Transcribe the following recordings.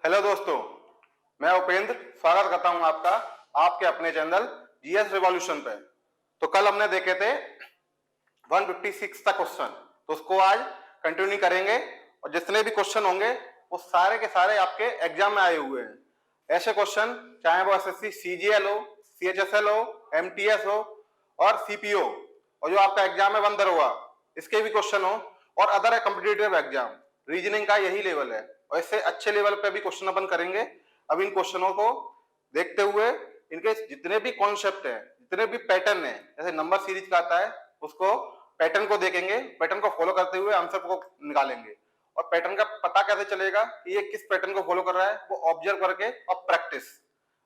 Hello दोस्तों, मैं उपेंद्र स्वागत करता हूं आपका आपके अपने चैनल जीएस रिवॉल्यूशन पे। तो कल हमने देखे थे 156 का क्वेश्चन, तो उसको आज कंटिन्यू करेंगे और जितने भी क्वेश्चन होंगे वो सारे के सारे आपके एग्जाम में आए हुए हैं। ऐसे क्वेश्चन चाहे वो एसएससी सीजीएल हो, सीएचएसएल हो, एमटीएस हो और सीपीओ और जो आपका एग्जाम है बंदर हुआ इसके भी क्वेश्चन हो और अदर कॉम्पिटिटिव एग्जाम रीजनिंग का यही लेवल है और इससे अच्छे लेवल पे भी क्वेश्चन अपन करेंगे। अब इन क्वेश्चनों को देखते हुए इनके जितने भी कॉन्सेप्ट है, जितने भी पैटर्न है, जैसे नंबर सीरीज का आता है उसको पैटर्न को देखेंगे, पैटर्न को फॉलो करते हुए आंसर को निकालेंगे। और पैटर्न का पता कैसे चलेगा कि ये किस पैटर्न को फॉलो कर रहा है, वो ऑब्जर्व करके और प्रैक्टिस,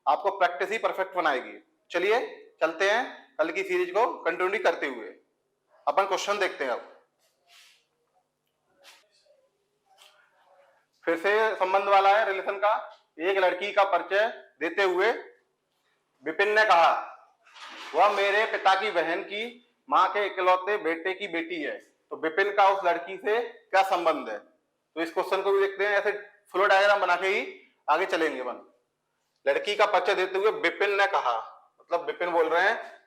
आपको प्रैक्टिस ही परफेक्ट बनाएगी। चलिए चलते हैं कल की सीरीज को कंटिन्यू करते हुए। अपन क्वेश्चन देखते हैं। अब फिर से संबंध वाला है रिलेशन का। एक लड़की का परिचय देते हुए विपिन ने कहा, वह मेरे पिता की बहन की मां के इकलौते बेटे की बेटी है। तो विपिन का उस लड़की से क्या संबंध है? तो इस क्वेश्चन को भी देखते हैं, ऐसे फ्लो डायग्राम बना के ही आगे चलेंगे। अपन लड़की का परिचय देते हुए विपिन ने कहा, मतलब विपिन बोल रहे हैं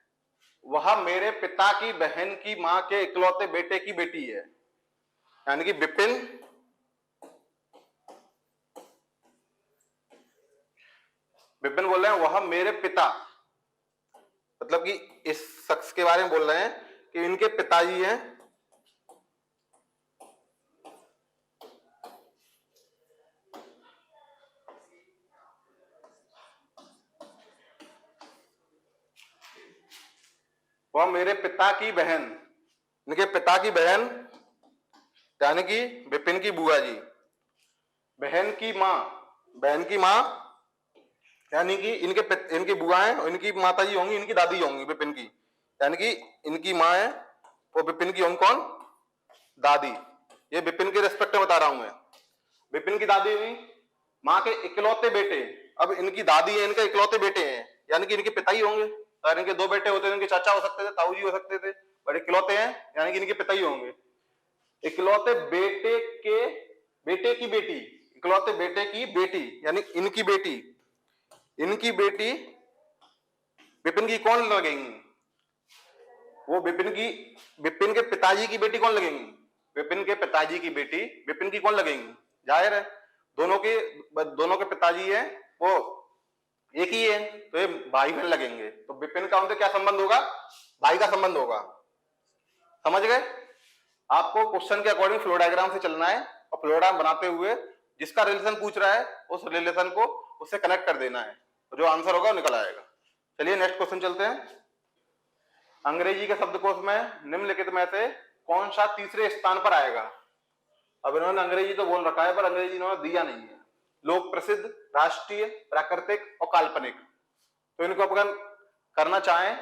वह मेरे पिता की बहन की मां के इकलौते बेटे की बेटी है। यानी कि विपिन बोल रहे हैं वह मेरे पिता, मतलब कि इस शख्स के बारे में बोल रहे हैं कि इनके पिताजी हैं वह मेरे पिता की बहन, इनके पिता की बहन यानी कि विपिन की बुआ जी, बहन की माँ यानी कि इनकी बुआएं और इनकी माता जी होंगी, इनकी दादी होंगी विपिन की, यानी कि इनकी माँ है वो विपिन की होंगी कौन? दादी। ये विपिन के रेस्पेक्ट में बता रहा हूं मैं। विपिन की दादी हुई माँ के इकलौते बेटे। अब इनकी दादी है, इनके इकलौते बेटे हैं, यानी कि इनके पिता ही होंगे। अगर इनके दो बेटे होते तो इनके चाचा हो सकते थे, ताऊ जी हो सकते थे, बट इकलौते हैं यानी कि इनके पिता ही होंगे। इकलौते बेटे की बेटी, इकलौते बेटे की बेटी यानी इनकी बेटी विपिन की कौन लगेंगी? वो विपिन के पिताजी की बेटी कौन लगेंगी? विपिन के पिताजी की बेटी विपिन की कौन लगेंगी? जाहिर है दोनों के पिताजी हैं वो एक ही है, तो ये भाई बहन लगेंगे। तो विपिन का उनसे क्या संबंध होगा? भाई का संबंध होगा। समझ गए? आपको क्वेश्चन के अकॉर्डिंग फ्लो डायग्राम से चलना है और फ्लो डायग्राम बनाते हुए जिसका रिलेशन पूछ रहा है उस रिलेशन को उससे कनेक्ट कर देना है, जो आंसर होगा वो निकल आएगा। चलिए नेक्स्ट क्वेश्चन चलते हैं। अंग्रेजी के शब्दकोश में निम्नलिखित में से कौन सा तीसरे स्थान पर आएगा? अब इन्होंने अंग्रेजी तो बोल रखा है पर अंग्रेजी इन्होंने दिया नहीं है। लोक प्रसिद्ध, राष्ट्रीय, प्राकृतिक और काल्पनिक। तो इनको अपन करना चाहें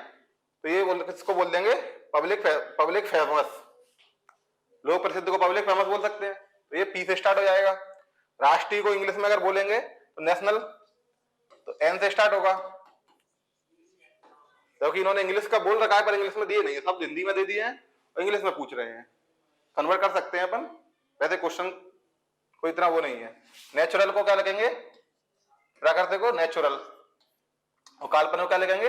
तो ये किसको बोल देंगे? Public famous. लोक प्रसिद्ध को पब्लिक फेमस बोल सकते हैं, तो ये पी से स्टार्ट हो जाएगा। राष्ट्रीय को इंग्लिश में अगर बोलेंगे तो नेशनल, तो एन से स्टार्ट होगा, क्योंकि इन्होंने इंग्लिश का बोल रखा है पर इंग्लिश में दिए नहीं है, सब हिंदी में दे दिए हैं और इंग्लिश में पूछ रहे हैं। कन्वर्ट कर सकते हैं अपन, वैसे क्वेश्चन कोई इतना वो नहीं है। नेचुरल को क्या लिखेंगे? प्राकृतिक को नेचुरल, और काल्पनिक को क्या लिखेंगे?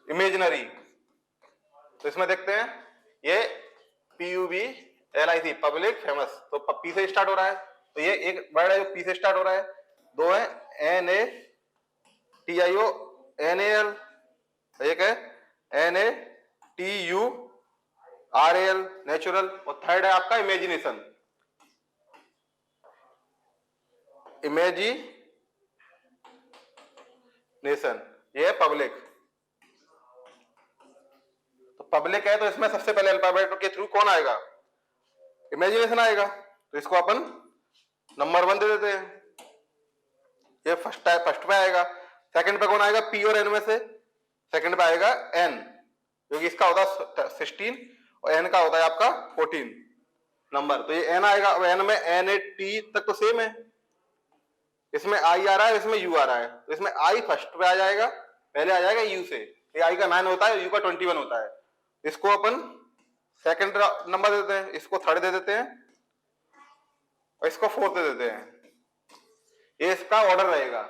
इमेजिनरी। तो इसमें देखते हैं ये PUBLIC पब्लिक फेमस, तो पी से स्टार्ट हो रहा है, तो ये एक वर्ड है जो पी से स्टार्ट हो रहा है। दो है NATIONAL, एक है NATURAL नेचुरल, और थर्ड है आपका इमेजिनेशन, ये है पब्लिक। तो पब्लिक है तो इसमें सबसे पहले अल्फाबेट के थ्रू कौन आएगा? इमेजिनेशन आएगा, तो इसको अपन नंबर 1 दे देते हैं। ये फर्स्ट पे आएगा। सेकंड पे कौन आएगा? पी और एन में से सेकंड पे आएगा एन, क्योंकि इसका होता है 16 और एन का होता है आपका 14 नंबर, तो ये एन आएगा। अब एन में NAT तक तो सेम है, इसमें आई आ रहा है, इसमें यू आ रहा है, तो इसमें आई फर्स्ट पे आ जाएगा, पहले आ जाएगा यू से। ये आई का 9 होता है, यू का 21 होता है। इसको अपन सेकंड नंबर देते हैं, इसको थर्ड दे देते हैं, और इसको फोर्थ दे देते हैं, ये इसका ऑर्डर रहेगा।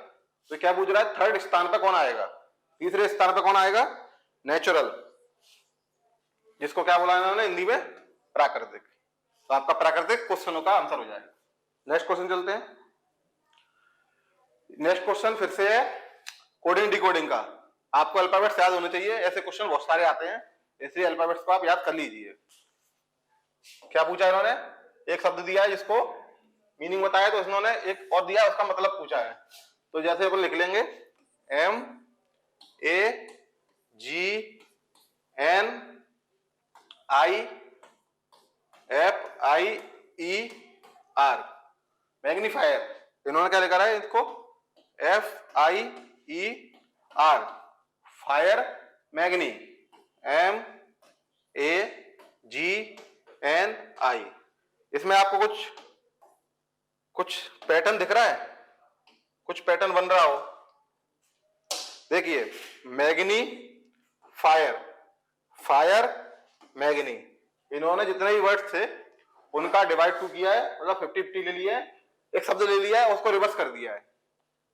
तो क्या पूछ रहा है, थर्ड स्थान पे कौन आएगा, तीसरे स्थान पे कौन आएगा, नेचुरल, जिसको क्या बोला इन्होंने हिंदी में, प्राकृतिक। तो आपका प्राकृतिक क्वेश्चनों का आंसर हो जाएगा। नेक्स्ट क्वेश्चन चलते हैं। नेक्स्ट क्वेश्चन फिर से है कोडिंग डिकोडिंग का। आपको अल्फाबेट्स याद होने चाहिए, ऐसे क्वेश्चन बहुत सारे आते हैं, इसलिए अल्फाबेट्स को आप याद कर लीजिए। क्या पूछा इन्होंने, एक शब्द दिया है जिसको मीनिंग बताया, तो इन्होंने एक और दिया उसका मतलब पूछा है। तो जैसे अपन लिख लेंगे MAGNIFIER, मैग्नीफायर। इन्होंने क्या लिखा है इसको, FIER, फायर मैग्नी, MAGNI। इसमें आपको कुछ पैटर्न दिख रहा है, कुछ पैटर्न बन रहा हो, देखिए, मैग्नी फायर, फायर मैग्नी, इन्होंने जितने भी वर्ड्स थे उनका डिवाइड टू किया है, मतलब 50-50 ले लिया है, एक शब्द ले लिया है उसको रिवर्स कर दिया है।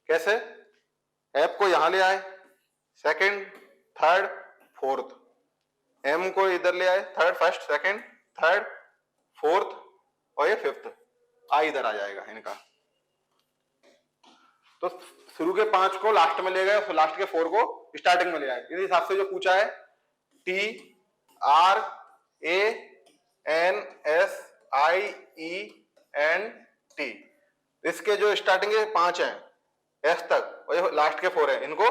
कैसे, एप को यहां ले आए, सेकंड थर्ड फोर्थ, एम को इधर ले आए, third first second third fourth, और ये फिफ्थ, आई इधर आ जाएगा इनका। तो शुरू के 5 को लास्ट में ले गए, फिर लास्ट के 4 को स्टार्टिंग में ले आए। इस हिसाब से जो पूछा है TRANSIENT, इसके जो स्टार्टिंग के 5 हैं एस तक, और लास्ट के 4 हैं, इनको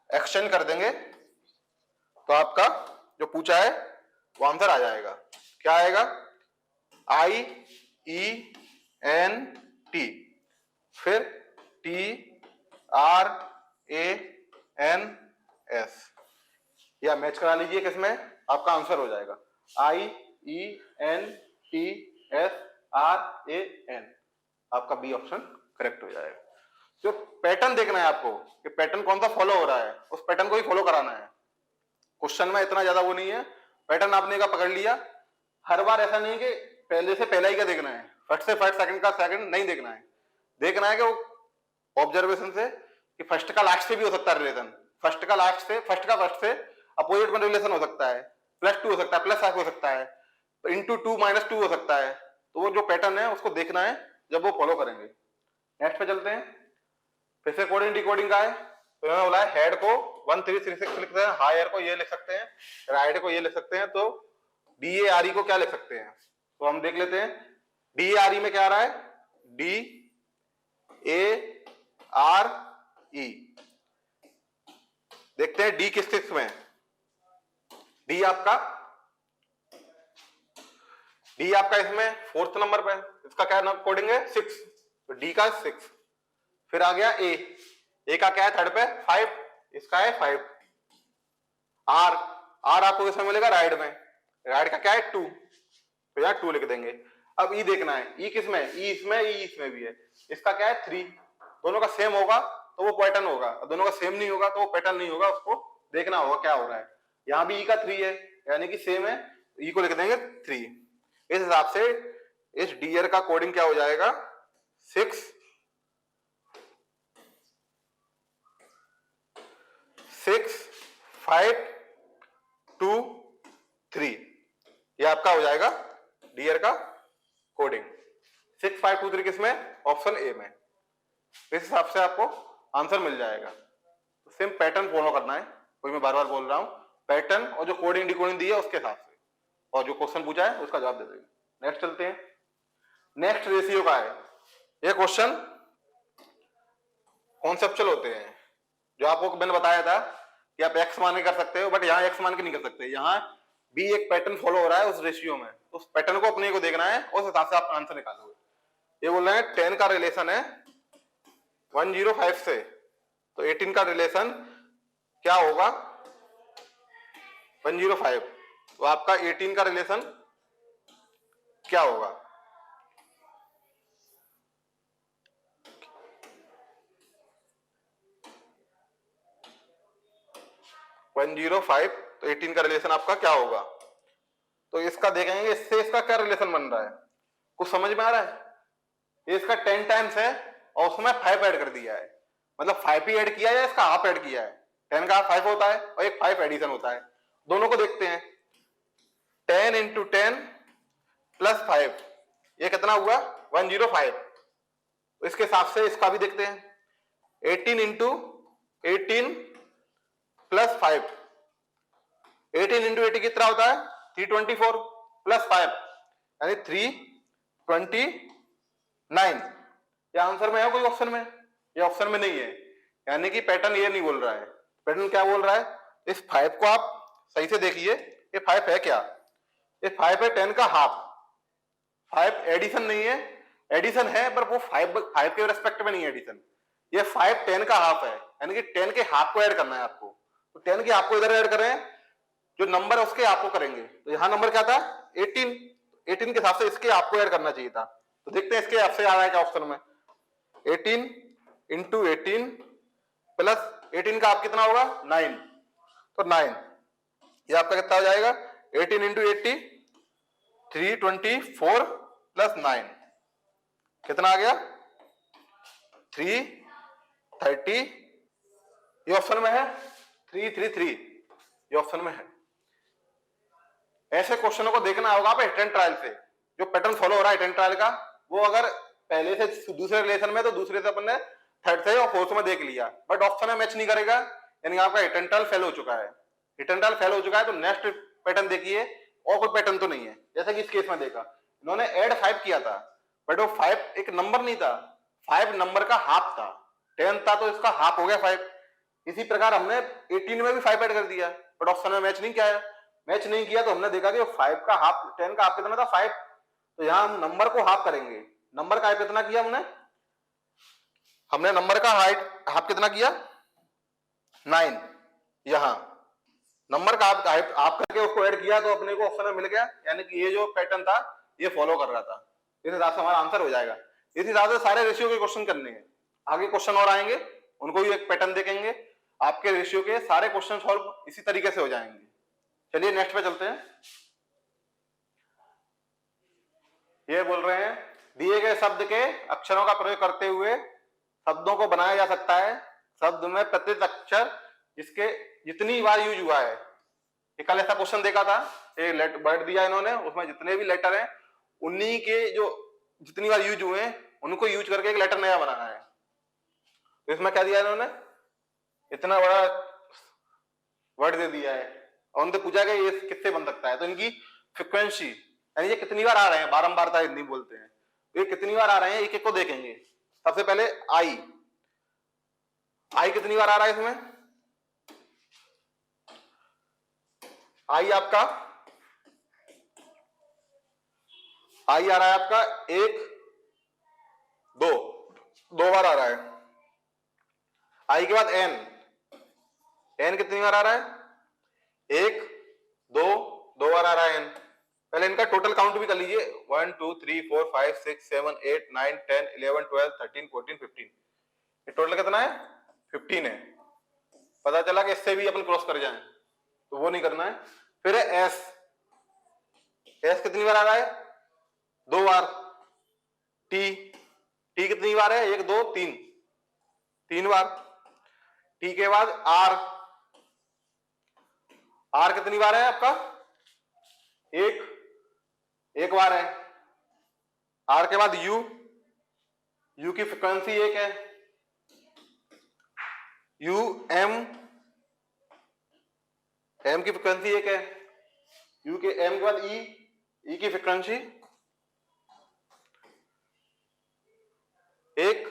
एक्सटेंड कर देंगे तो आपका जो पूछा है वो आंसर आ जाएगा। क्या आएगा, IENT, फिर TRANS, या मैच करा लीजिए किसमें, आपका आंसर हो जाएगा IENTSRAN, आपका बी ऑप्शन करेक्ट हो जाएगा। जो पैटर्न देखना है आपको कि पैटर्न कौन सा फॉलो हो रहा है, उस पैटर्न को ही फॉलो कराना है। क्वेश्चन में इतना ज्यादा वो नहीं है, पैटर्न आपने का पकड़ लिया, हर बार ऐसा नहीं कि पहले से पहला ही का देखना है, फर्स्ट से फर्स्ट सेकंड का सेकंड नहीं देखना है। देखना है कि वो ऑब्जर्वेशन से कि फर्स्ट का लास्ट से भी हो सकता है रिलेशन, फर्स्ट का लास्ट से, फर्स्ट का फर्स्ट से अपोजिट में रिलेशन हो सकता है, +2 हो सकता है, +5 हो सकता है, × 2 - 2 हो सकता है। तो वो जो पैटर्न है उसको देखना है जब वो फॉलो करेंगे। नेक्स्ट पे चलते हैं। फिर से कोडिंग डिकोडिंग का है, तो इन्होंने बोला है हेड को 1336 लिख सकते हैं, हायर को ये लिख सकते हैं, राइट को ये लिख सकते हैं, तो DARE को क्या लिख सकते हैं, तो हम देख लेते हैं। DARE में क्या आ रहा है, DARE, देखते हैं डी किस में, डी आपका इसमें 4th नंबर पे, इसका क्या कोडिंग है 6, तो डी का 6। फिर आ गया ए का क्या है थर्ड पे 5, इसका है 5। आर आपको किसमें मिलेगा, राइट में, राइट का क्या है 2, तो यहाँ 2 लिख देंगे। अब ई देखना है, ई किसमें, ई इसमें भी है, इसका क्या है 3। दोनों का सेम होगा तो वो पैटर्न होगा, दोनों का सेम नहीं होगा तो वो पैटर्न नहीं होगा, उसको देखना होगा क्या हो रहा है। यहाँ भी ई का 3 है, यानी कि सेम है, ई को लिख देंगे 3। इस हिसाब से इस डीयर का कोडिंग क्या हो जाएगा, 6 5 2 3, ये आपका हो जाएगा डीयर का कोडिंग। 6 5 2 3 किसमें, ऑप्शन ए में। इस हिसाब से आपको आंसर मिल जाएगा। तो सेम पैटर्न फॉलो करना है, कोई मैं बार बार बोल रहा हूं, पैटर्न और जो कोडिंग डिकोडिंग दी है उसके हिसाब से, और जो क्वेश्चन पूछा है उसका जवाब दे देंगे। नेक्स्ट चलते हैं। नेक्स्ट रेशियो का है ये क्वेश्चन, कॉन्सेप्चुअल होते हैं। जो आपको मैंने बताया था कि आप एक्स मान के कर सकते हो, बट यहाँ एक्स मान के नहीं कर सकते, यहाँ भी एक पैटर्न फॉलो हो रहा है उस रेशियो में, तो उस पैटर्न को अपने को देखना है, उस हिसाब से आप आंसर निकालोगे। ये बोल रहे हैं 10 का रिलेशन है 105 से, तो 18 का रिलेशन क्या होगा 105, तो आपका 18 का रिलेशन क्या होगा, तो 18 का रिलेशन आपका क्या होगा। तो इसका देखेंगे इससे इसका क्या रिलेशन बन रहा है, कुछ समझ में आ रहा है। ये इसका 10 टाइम्स है और उसमें 5 ऐड कर दिया है, मतलब 5 ही ऐड किया है या इसका हाफ ऐड किया है। 10 का 5 होता है और एक 5 एडिशन होता है। दोनों को देखते हैं। 10 इंटू 10 प्लस 5, ये कितना हुआ 105। इसके हिसाब से इसका भी देखते हैं। 18 इंटू 18 प्लस 5, 18 इंटू 80 कितना होता है 324 प्लस 5 यानी 329। ये आंसर में है कोई ऑप्शन में? ये ऑप्शन में नहीं है, यानी कि पैटर्न ये नहीं बोल रहा है। पैटर्न क्या बोल रहा है? इस 5 को आप सही से देखिए, ये 5 है क्या? ये 5 है 10 का हाफ। 5 एडिशन नहीं है, एडिशन है पर वो 5 के रेस्पेक्ट में नहीं है एडिशन। ये 5 10 का हाफ है, यानी कि 10 के हाफ को ऐड करना है आपको। तो 10 के हाफ को इधर ऐड करें, जो नंबर है उसके आपको करेंगे। तो यहां नंबर क्या था 18, 18 के हिसाब से इसके आपको ऐड करना चाहिए था। तो देखते हैं इसके आपसे आ रहा है क्या ऑप्शन में। 18 इंटू 18 प्लस 18 का आप कितना होगा 9, तो 9 ये आपका कितना हो जाएगा 18 इंटू 80 324 प्लस 9 कितना आ गया 330। ये ऑप्शन में है 333, ये ऑप्शन में है। ऐसे क्वेश्चनों को देखना होगा आप हिट एंड ट्रायल से, जो पैटर्न फॉलो हो रहा है हिट एंड ट्रायल का, वो अगर पहले से दूसरे रिलेशन में तो दूसरे से अपन ने थर्ड से और फोर्थ में देख लिया, बट ऑप्शन में मैच नहीं करेगा, यानी आपका हिट एंड ट्रायल फेल हो चुका है। हिट एंड ट्रायल फेल हो चुका है तो नेक्स्ट पैटर्न देखिए, और कोई पैटर्न तो नहीं है। जैसे कि इस केस में देखा, इन्होंने ऐड 5 किया था, बट वो 5 एक नंबर नहीं था, 5 नंबर का हाफ था। 10 था तो इसका हाफ हो गया 5। इसी प्रकार हमने 18 में भी 5 ऐड कर दिया, बट ऑप्शन में मैच नहीं किया है। मैच नहीं किया तो हमने देखा कि 5 का हाफ 10 का हाफ कितना था 5, तो यहां हम नंबर को हाफ करेंगे। नंबर का हाफ कितना किया हमने नंबर का हाफ कितना किया 9। यहां नंबर का हाफ करके उसको ऐड किया तो अपने को ऑप्शन में मिल गया, यानी कि ये जो पैटर्न था ये फॉलो कर रहा था। इस हिसाब से हमारा आंसर हो जाएगा। इस हिसाब से सारे रेशियो के क्वेश्चन करने हैं। आगे क्वेश्चन और आएंगे, उनको भी एक पैटर्न देखेंगे, आपके रेशियो के सारे क्वेश्चन सॉल्व इसी तरीके से हो जाएंगे। चलिए नेक्स्ट पे चलते हैं। ये बोल रहे हैं दिए गए शब्द के अक्षरों का प्रयोग करते हुए शब्दों को बनाया जा सकता है। शब्द में प्रत्येक अक्षर जिसके जितनी बार यूज हुआ है। कल ऐसा क्वेश्चन देखा था, एक वर्ड दिया इन्होंने, उसमें जितने भी लेटर हैं उन्हीं के जो जितनी बार यूज हुए हैं उनको यूज करके एक लेटर नया बनाना है। तो इसमें क्या दिया इन्होंने, इतना बड़ा वर्ड दे दिया है और उनसे पूछा कि ये किससे बन सकता है। तो इनकी फ्रिक्वेंसी यानी ये कितनी बार आ रहे हैं, बारंबारता हिंदी बोलते हैं, तो ये कितनी बार आ रहे हैं एक एक को देखेंगे। सबसे पहले आई कितनी बार आ रहा है इसमें, आई आपका आई आ रहा है आपका 1 2 बार आ रहा है। आई के बाद एन कितनी बार आ रहा है 1 2 बार आ रहा है एन। पहले इनका टोटल काउंट भी कर लीजिए 1 2 3 4 5 6 7 8 9 10 11 12 13 14 15, ये टोटल कितना है 15 है। पता चला कि इससे भी अपन क्रॉस कर जाएं तो वो नहीं करना है। फिर है एस कितनी बार आ रहा है 2 बार। टी कितनी बार है 1 2 3 बार। टी के बाद आर कितनी बार है आपका एक बार है। आर के बाद यू की फ्रिक्वेंसी 1 है। एम की फ्रिक्वेंसी 1 है। एम के बाद ई की फ्रिक्वेंसी 1।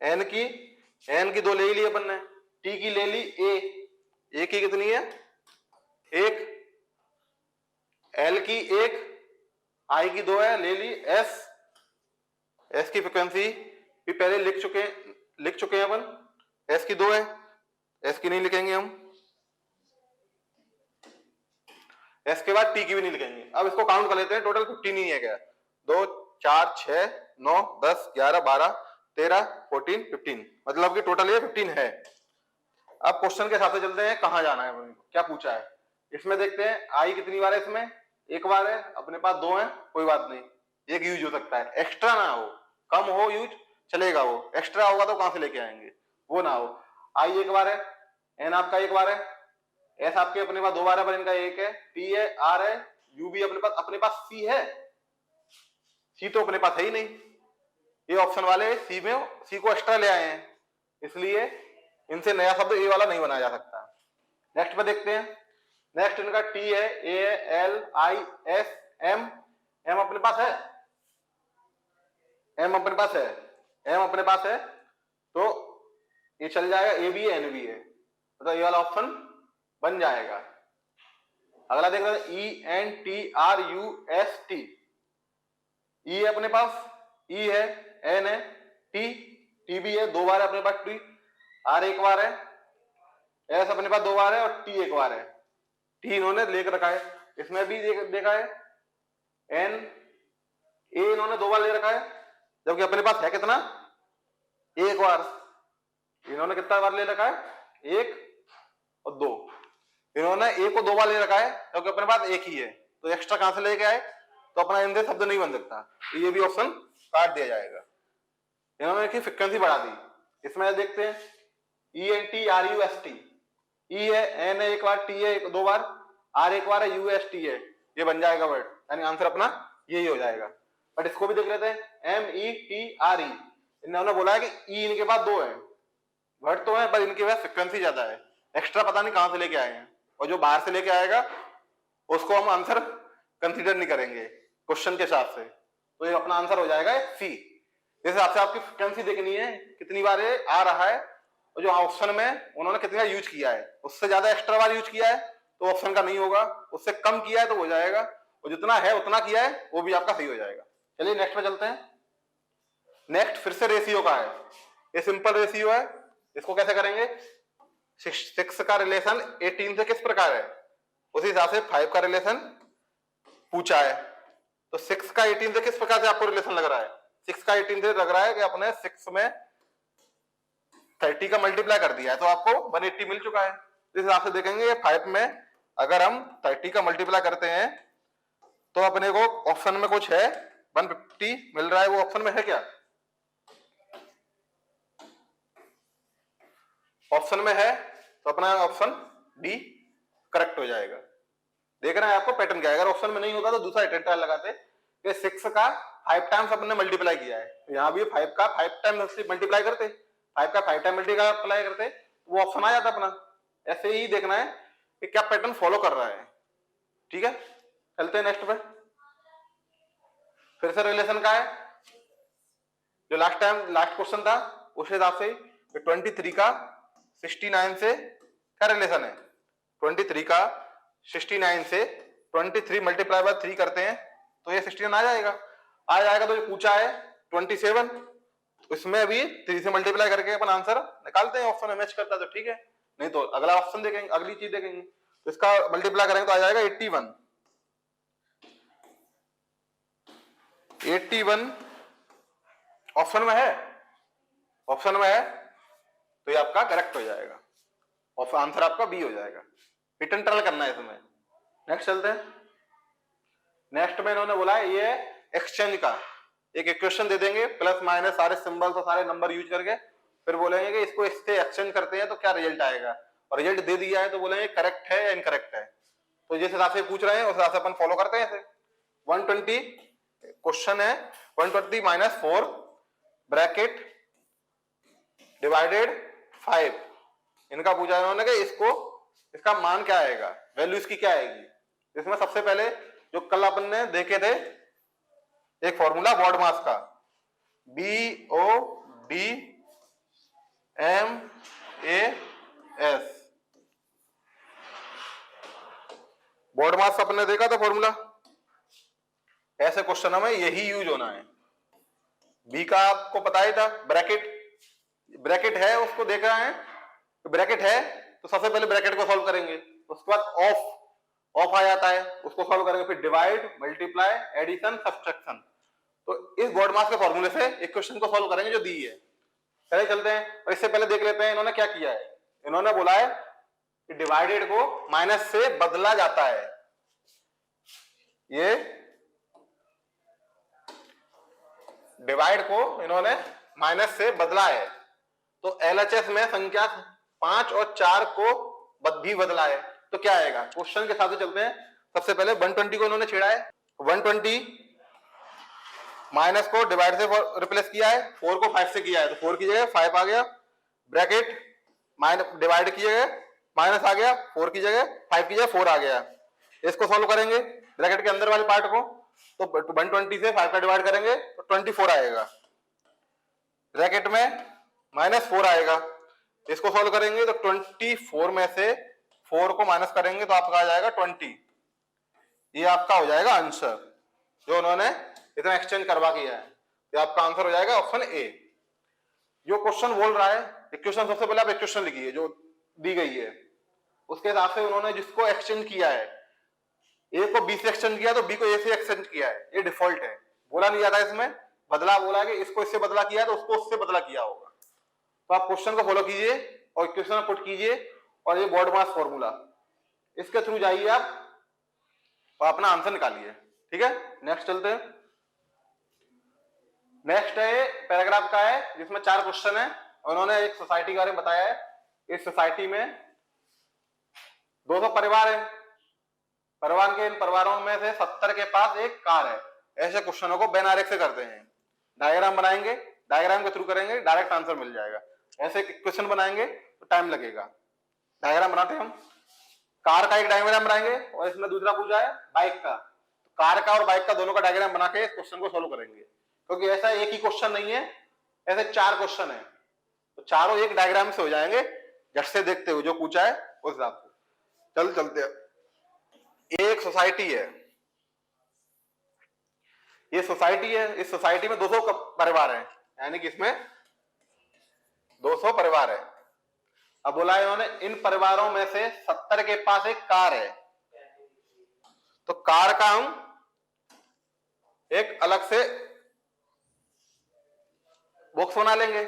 एन की 2 ले ली अपन ने। टी की ले ली ए की कितनी है 1। एल की 1, आई की 2 है, ले ली एस की फ्रिक्वेंसी भी पहले लिख चुके हैं अपन, एस की 2 है, एस की नहीं लिखेंगे हम। एस के बाद टी की भी नहीं लिखेंगे। अब इसको काउंट कर लेते हैं, टोटल 15 ही है क्या 2 4 6 9 10 11 12 13 14 15, मतलब कि टोटल ये 15 है। अब क्वेश्चन के हिसाब से चलते हैं, कहां जाना है, क्या पूछा है। इसमें देखते हैं आई कितनी बार है, इसमें 1 बार है, अपने पास 2 है, कोई बात नहीं, एक यूज हो सकता है, एक्स्ट्रा ना हो। कम हो यूज चलेगा, वो एक्स्ट्रा होगा तो कहां से लेके आएंगे, वो ना हो। आई एक बार है, एन आपका एक बार है, एस आपके अपने पास 2 बार है पर इनका एक है, टी है, आर है, यू भी अपने पास सी है, सी तो अपने पास है ही नहीं, ये ऑप्शन वाले सी में सी को एक्स्ट्रा ले आए हैं, इसलिए इनसे नया शब्द ए वाला नहीं बनाया जा सकता। नेक्स्ट पे देखते हैं। नेक्स्ट इनका टी है, A L I S M, M अपने पास है, एम अपने पास है, एम अपने पास है, तो ये चल जाएगा, ए बी है एन बी है, तो ये वाला ऑप्शन बन जाएगा। अगला देख रहे हैं, E N T R U S T, E है अपने पास, ई है, एन है, टी, टी भी है, 2 बार है अपने पास टी, आर एक बार है, एस अपने पास 2 बार है और टी एक बार है, टी इन्होंने लेकर रखा है, इसमें भी देखा है, एन ए इन्होंने 2 बार ले रखा है, जबकि अपने पास है कितना, एक बार, इन्होंने कितना बार ले रखा है, 1 और 2, इन्होंने ए को 2 बार ले रखा है क्योंकि अपने पास एक ही है, तो एक्स्ट्रा कहां से लेके आए, तो अपना इनसे शब्द नहीं बन सकता, तो ये भी ऑप्शन काट दिया जाएगा। इन्होंने की फ्रीक्वेंसी बढ़ा दी, इसमें देखते हैं, E N T R U S T, E है, एन है एक बार, टी है 2 बार, आर एक बार है, यू एस टी है, ये बन जाएगा वर्ड, यानी आंसर अपना यही हो जाएगा। बट इसको भी देख लेते हैं, M E T R E, इन्होंने बोला है कि ई इनके पास 2 है, वर्ड तो है पर इनके पास फ्रीक्वेंसी ज्यादा है, एक्स्ट्रा पता नहीं कहां से लेके आए हैं, और जो बाहर से लेके आएगा उसको हम आंसर कंसीडर नहीं करेंगे क्वेश्चन के हिसाब से, तो ये अपना आंसर हो जाएगा सी। जिस हिसाब से आपकी फ्रीक्वेंसी देखनी है, कितनी बार ये आ रहा है, और जो ऑप्शन में उन्होंने कितनी बार यूज किया है, उससे ज्यादा एक्स्ट्रा बार यूज किया है तो ऑप्शन का नहीं होगा, उससे कम किया है तो हो जाएगा, और जितना है उतना किया है वो भी आपका सही हो जाएगा। चलिए नेक्स्ट पे चलते हैं। नेक्स्ट फिर से रेशियो का है, ये सिंपल रेशियो है, इसको कैसे करेंगे, 6 का रिलेशन 18 से किस प्रकार है, उसी हिसाब से 5 का रिलेशन पूछा है, तो 6 का 18 से किस प्रकार से आपको रिलेशन लग रहा है, 6 का 18 से लग रहा है कि अपने 6 में 30 का मल्टीप्लाई कर दिया है तो आपको 180 मिल चुका है, इस हिसाब से देखेंगे 5 में अगर हम 30 का मल्टीप्लाई करते हैं तो अपने को ऑप्शन में कुछ है 150 मिल रहा है, वो ऑप्शन में है क्या, ऑप्शन में है, तो अपना ऑप्शन डी करेक्ट हो जाएगा। देख रहे हैं आपको पैटर्न क्या है, अगर ऑप्शन में नहीं होता तो दूसरा एटेंटाइल लगाते कि 6 का 5 टाइम्स अपने मल्टीप्लाई किया है, यहाँ भी 5 का 5 टाइम्स मल्टीप्लाई करते, 5 का 5 टाइम मल्टीप्लाई करते तो वो ऑप्शन आ जाता अपना। ऐसे ही देखना है कि क्या पैटर्न फॉलो कर रहा है। ठीक है, चलते हैं नेक्स्ट पे। फिर से रिलेशन का है, जो लास्ट क्वेश्चन था उस हिसाब से 23 का 69 से क्या रिलेशन है, 23 का 69 से 23 मल्टीप्लाई बाय 3 करते हैं तो ये 69 आ जाएगा। तो ये पूछा है 27, इसमें भी 3 से मल्टीप्लाई करके अपन आंसर निकालते हैं, ऑप्शन में मैच करता है तो ठीक है, नहीं तो अगला ऑप्शन देखेंगे, अगली चीज देखेंगे, तो इसका मल्टीप्लाई करेंगे तो आ जाएगा 81। 81 ऑप्शन में है, ऑप्शन में है तो ये आपका करेक्ट हो जाएगा, और आंसर आपका बी हो जाएगा। रिटर्न ट्रायल करना है इसमें। नेक्स्ट चलते हैं। नेक्स्ट में इन्होंने बोला है ये एक्सचेंज का एक इक्वेशन दे देंगे, प्लस माइनस सारे सिंबल्स और सारे नंबर यूज करके, फिर बोलेंगे कि इसको इससे एक्सचेंज करते हैं तो क्या रिजल्ट आएगा, और रिजल्ट दे दिया है तो बोलेंगे करेक्ट है या इनकरेक्ट है। तो जिस हिसाब से पूछ रहे हैं उस हिसाब से अपन फॉलो करते हैं। 120 क्वेश्चन है, 120 माइनस 4 ब्रैकेट डिवाइडेड 5, इनका पूछा इन्होंने कि इसका मान क्या आएगा, वैल्यू इसकी क्या आएगी। इसमें सबसे पहले जो कल अपन ने देखे थे एक फॉर्मूला बॉड मास का, BOD MAS, बॉड मास अपन ने देखा था फॉर्मूला। ऐसे क्वेश्चन में यही यूज होना है। बी का आपको पता ही था, ब्रैकेट है, उसको देख रहे हैं ब्रैकेट है तो सबसे पहले ब्रैकेट को सॉल्व करेंगे, उसके बाद ऑफ आ जाता है, उसको सॉल्व करेंगे, फिर डिवाइड, मल्टीप्लाई, एडिशन, सब्ट्रैक्शन। तो इस बॉड मास के फॉर्मूले से एक क्वेश्चन को सॉल्व करेंगे जो दी है। चलिए चलते हैं, और इससे पहले देख लेते हैं इन्होंने क्या किया है। इन्होंने बोला है कि डिवाइडेड को माइनस से बदला जाता है, ये डिवाइड को इन्होंने माइनस से बदला है, तो एलएचएस में संख्या 5 और 4 को भी बदला है, तो क्या आएगा? क्वेश्चन के साथ चलते हैं। सबसे पहले 120 को इन्होंने छेड़ा है, 120 माइनस को डिवाइड से रिप्लेस किया है, 4 को 5 से किया है, तो 4 की जगह 5 आ गया, ब्रैकेट माइनस डिवाइड की जगह माइनस आ गया, 4 की जगह 5 की जगह 4 आ गया। इसको सॉल्व करेंगे ब्रैकेट के अंदर वाले पार्ट को, तो 120 से 5 का डिवाइड करेंगे तो 24 आएगा, ब्रैकेट में -4 आएगा। इसको सॉल्व करेंगे तो 24 में से 4 को माइनस करेंगे तो आपका आ जाएगा 20। ये आपका हो जाएगा आंसर, जो उन्होंने इतना एक्सचेंज करवा किया है। ये आपका आंसर हो जाएगा ऑप्शन ए। जो क्वेश्चन बोल रहा है इक्वेशन, सबसे पहले आप इक्वेशन लिखिए जो दी गई है, उसके हिसाब से उन्होंने जिसको एक्सचेंज किया है, ए को बी से एक्सचेंज किया तो बी को ए से एक्सचेंज किया है, ये डिफॉल्ट है, बोला नहीं जाता इसमें। बदला बोला कि इसको इससे बदला किया है तो उसको उससे बदला किया होगा। तो आप क्वेश्चन को फॉलो कीजिए और इक्वेशन पुट कीजिए, और ये बोर्ड मास फॉर्मूला, इसके थ्रू जाइए आप और अपना आंसर निकालिए। ठीक है, नेक्स्ट चलते हैं। नेक्स्ट है पैराग्राफ का है, जिसमें 4 क्वेश्चन है। उन्होंने एक सोसाइटी के बारे में बताया है। इस सोसाइटी में 200 परिवार है, परिवार के इन परिवारों में से 70 के पास एक कार है। ऐसे क्वेश्चनों को वेन आरेख से करते हैं, डायग्राम बनाएंगे, डायग्राम के थ्रू करेंगे, डायरेक्ट आंसर मिल जाएगा। ऐसे क्वेश्चन बनाएंगे तो टाइम लगेगा। डायग्राम बनाते हैं हम, कार का एक डायग्राम बनाएंगे और इसमें दूसरा पूछा है बाइक का, तो कार का और बाइक का दोनों का डायग्राम बना के इस क्वेश्चन को सोल्व करेंगे। क्योंकि ऐसा एक ही क्वेश्चन नहीं है, ऐसे 4 क्वेश्चन है, तो चारों एक डायग्राम से हो जाएंगे, झट से देखते हुए जो पूछा है उस हिसाब से। चलते हैं। एक सोसाइटी है, ये सोसाइटी है, इस सोसाइटी में 200 परिवार है, यानी कि इसमें 200 परिवार है। अब बोला है इन्होंने इन परिवारों में से 70 के पास एक कार है, तो कार का हम एक अलग से बॉक्स बना लेंगे,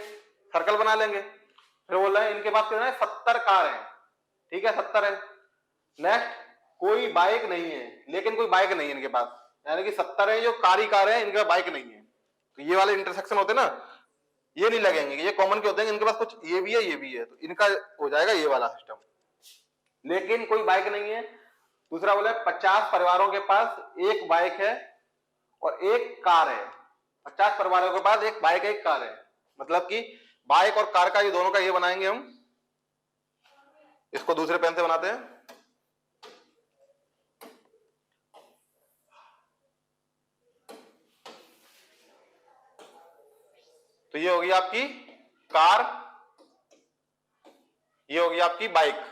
सर्कल बना लेंगे। फिर बोल रहे हैं इनके पास कितने 70 कार है, ठीक है 70 है। नेक्स्ट, कोई बाइक नहीं है, लेकिन कोई बाइक नहीं है इनके पास, यानी कि 70 है जो कार ही कार है, इनके पास बाइक नहीं है। तो ये वाले इंटरसेक्शन होते हैं ना, ये नहीं लगेंगे, ये कॉमन के होते हैं, इनके पास कुछ ये भी है ये भी है, तो इनका हो जाएगा ये वाला सिस्टम। लेकिन कोई बाइक नहीं है। दूसरा बोला 50 परिवारों के पास एक बाइक है और एक कार है। 50 परिवारों के पास एक बाइक है एक कार है, मतलब कि बाइक और कार का ये दोनों का ये बनाएंगे हम। इसको दूसरे पेन से बनाते हैं। तो ये होगी आपकी कार, ये होगी आपकी बाइक,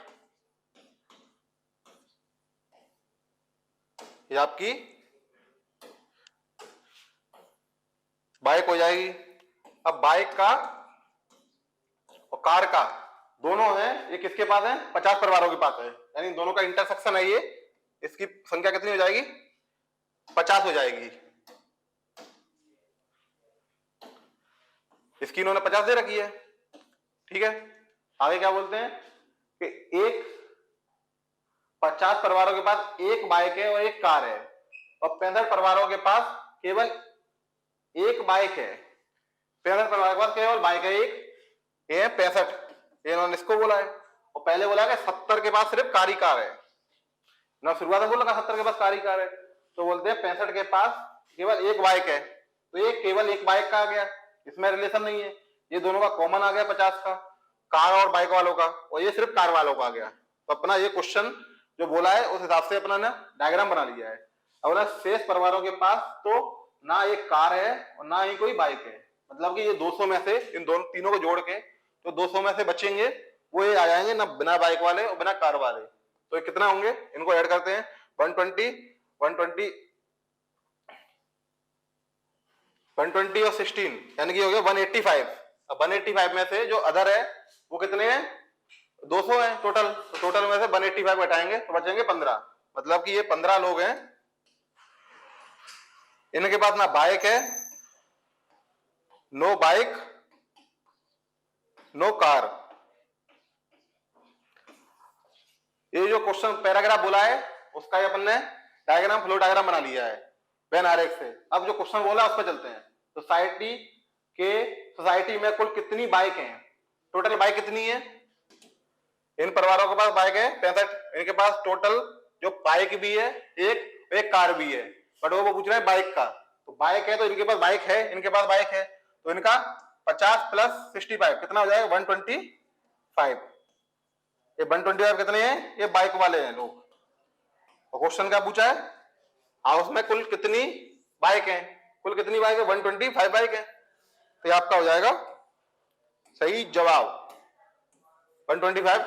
ये आपकी बाइक हो जाएगी। अब बाइक का और कार का दोनों है, ये किसके पास है 50 परिवारों के पास है, यानी दोनों का इंटरसेक्शन है ये। इसकी संख्या कितनी हो जाएगी 50 हो जाएगी। इसकी इन्होंने 50 दे रखी है, ठीक है। आगे क्या बोलते हैं कि एक 50 परिवारों के पास एक बाइक है और एक कार है, और 65 परिवारों के पास केवल एक बाइक है। 65 परिवारों के पास केवल बाइक है एक, ये है 65, इन्होंने इसको बोला है। और पहले बोला कि 70 के पास सिर्फ कार ही कार है ना, शुरुआत में बोला 70 के पास कार ही कार है, तो बोलते हैं 65 के पास केवल एक बाइक है, तो ये केवल एक बाइक का आ गया, इसमें रिलेशन नहीं है। ये दोनों का कॉमन आ गया 50 का, कार और बाइक वालों का, और ये सिर्फ कार वालों का आ गया। तो अपना ये क्वेश्चन जो बोला है उस हिसाब से अपना ने डायग्राम बना लिया है। अब शेष परिवारों के पास तो ना एक कार है और ना ही कोई बाइक है, मतलब कि ये 200 में से इन दोनों तीनों को जोड़ के तो 200 में से बचेंगे वो ये आ जाएंगे ना बिना बाइक वाले और बिना कार वाले। तो ये कितना होंगे, इनको ऐड करते हैं 120 और 16, यानी कि हो गया 185। अब 185 में से जो अदर है वो कितने हैं 200 है टोटल, तो टोटल में से 185 घटाएंगे तो बचेंगे 15, मतलब कि ये 15 लोग हैं, इनके पास ना बाइक है, नो बाइक नो कार। ये जो क्वेश्चन पैराग्राफ बोला है उसका अपन ने डायग्राम फ्लो डायग्राम बना लिया है वेन आरेख से। अब जो क्वेश्चन बोला उस पर चलते हैं। सोसाइटी में कुल कितनी बाइक हैं, टोटल बाइक कितनी है। इन परिवारों के पास बाइक है 65, इनके पास टोटल जो बाइक भी है एक कार भी है, बट वो पूछ रहे हैं बाइक का। तो बाइक है तो इनके पास बाइक है, इनके पास बाइक है, तो इनका 50 प्लस 65 कितना हो जाएगा 125। ये 125 कितने हैं, ये बाइक वाले हैं लोग। तो क्वेश्चन क्या पूछा है, हाउस में कुल कितनी बाइक है, कुल कितनी बाइक है 125 बाइक है। तो ये आपका हो जाएगा सही जवाब 125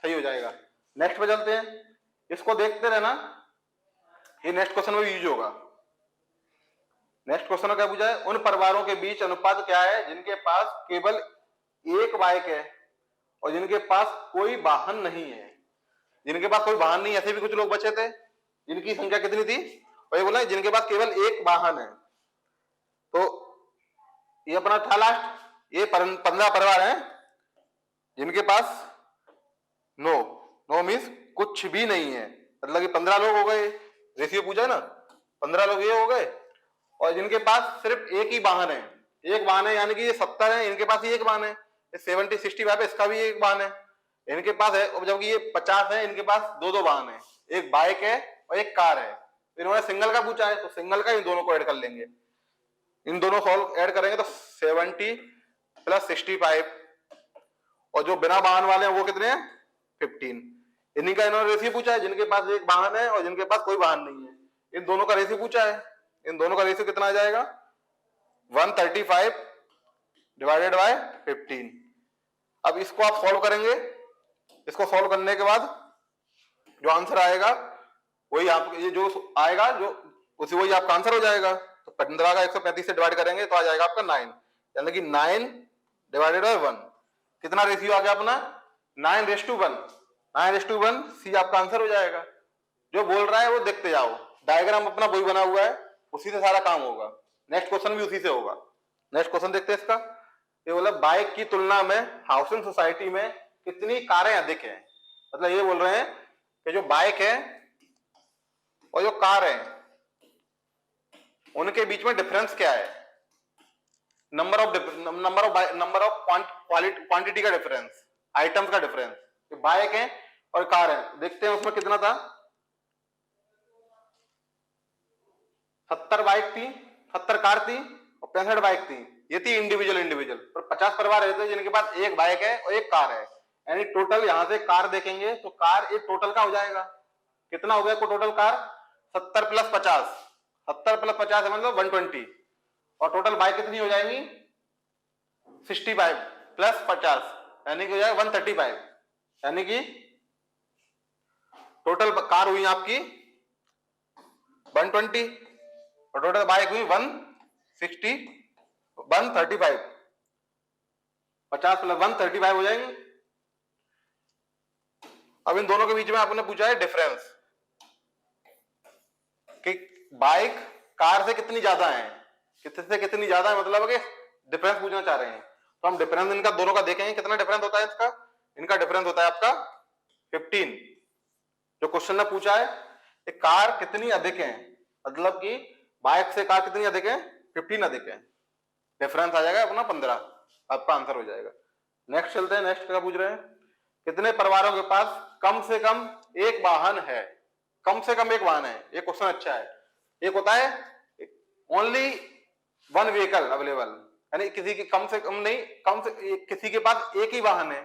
सही हो जाएगा। नेक्स्ट पे चलते हैं, इसको देखते रहना, ये नेक्स्ट क्वेश्चन में यूज होगा। नेक्स्ट क्वेश्चन में क्या पूछा है, उन परिवारों के बीच अनुपात क्या है जिनके पास केवल एक बाइक है और जिनके पास कोई वाहन नहीं है। जिनके पास कोई वाहन नहीं, ऐसे भी कुछ लोग बचे थे जिनकी संख्या कितनी थी, और ये बोला जिनके पास केवल एक वाहन है। तो ये अपना था लास्ट, ये 15 परिवार हैं जिनके पास नो मीन्स कुछ भी नहीं है, मतलब कि 15 लोग हो गए, रेशियो पूछा है ना, 15 लोग ये हो गए, और जिनके पास सिर्फ एक ही वाहन है, एक वाहन है, यानी कि ये 70 है, इनके पास ही एक वाहन है, 70 65 है, इसका भी एक वाहन है इनके पास है, और जबकि ये 50 है, इनके पास दो वाहन है, एक बाइक है और एक कार है। इन्होंने सिंगल का पूछा है तो सिंगल का इन दोनों को ऐड कर लेंगे, इन दोनों सॉल्व ऐड करेंगे तो 70 प्लस 65, और जो बिना वाहन वाले हैं वो कितने हैं 15। इन्हीं का इन्होंने रेशियो पूछा है, जिनके पास एक वाहन है और जिनके पास कोई वाहन नहीं है, इन दोनों का रेशियो पूछा है। इन दोनों का रेशियो कितना आ जाएगा 135 डिवाइडेड बाय 15। अब इसको आप सॉल्व करेंगे, इसको सॉल्व करने के बाद जो आंसर आएगा वही आप, ये जो आएगा जो उसी वही आपका आंसर हो जाएगा। तो 15 का 135 से डिवाइड करेंगे तो आ जाएगा आपका 9, यानी कि 9 डिवाइडेड बाय 1। कितना रेशियो आ गया अपना 9:1, 9:1, सी आपका आंसर हो जाएगा। जो बोल रहा है वो देखते जाओ, डायग्राम अपना वही बना हुआ है, उसी से सारा काम होगा। नेक्स्ट क्वेश्चन भी उसी से होगा। नेक्स्ट क्वेश्चन देखते हैं इसका, ये बोला बाइक की तुलना में हाउसिंग सोसाइटी में कितनी कारें अधिक हैं। मतलब ये बोल रहे हैं कि जो बाइक है और जो कार है उनके बीच में डिफरेंस क्या है, नंबर ऑफ क्वांटिटी का डिफरेंस, आइटम्स का डिफरेंस। बाइक है और कार है, देखते हैं उसमें कितना था, 70 बाइक थी, 70 कार थी और 65 बाइक थी, ये थी इंडिविजुअल। पर 50 परिवार रहते हैं जिनके पास एक बाइक है और एक कार है, यानी टोटल यहां से कार देखेंगे तो कार एक टोटल का हो जाएगा, कितना हो गया टोटल कार 70 प्लस 50, 70 प्लस 50 है मतलब 120, और टोटल बाइक कितनी हो जाएंगी 65 प्लस 50 यानी कि हो जाएगा 135, यानी कि टोटल कार हुई आपकी 120 और टोटल बाइक हुई 135, 50 प्लस 135 हो जाएंगे। अब इन दोनों के बीच में आपने पूछा है डिफरेंस कि बाइक कार से कितनी ज्यादा है, कितनी ज्यादा है, मतलब कि डिफरेंस पूछना चाह रहे हैं। तो हम डिफरेंस इनका दोनों का देखेंगे, कितना डिफरेंस होता है इसका, इनका डिफरेंस होता है आपका 15। जो क्वेश्चन ने पूछा है कि कार कितनी अधिक है, मतलब कि बाइक से कार कितनी अधिक है 15 अधिक है, डिफरेंस आ जाएगा अपना 15, आपका आंसर हो जाएगा। नेक्स्ट चलते हैं, नेक्स्ट क्या पूछ रहे हैं, कितने परिवारों के पास कम से कम एक वाहन है, कम से कम एक वाहन है। ये क्वेश्चन अच्छा है। एक होता है ओनली वन व्हीकल अवेलेबल, यानी किसी की कम से कम नहीं, किसी के पास एक ही वाहन है।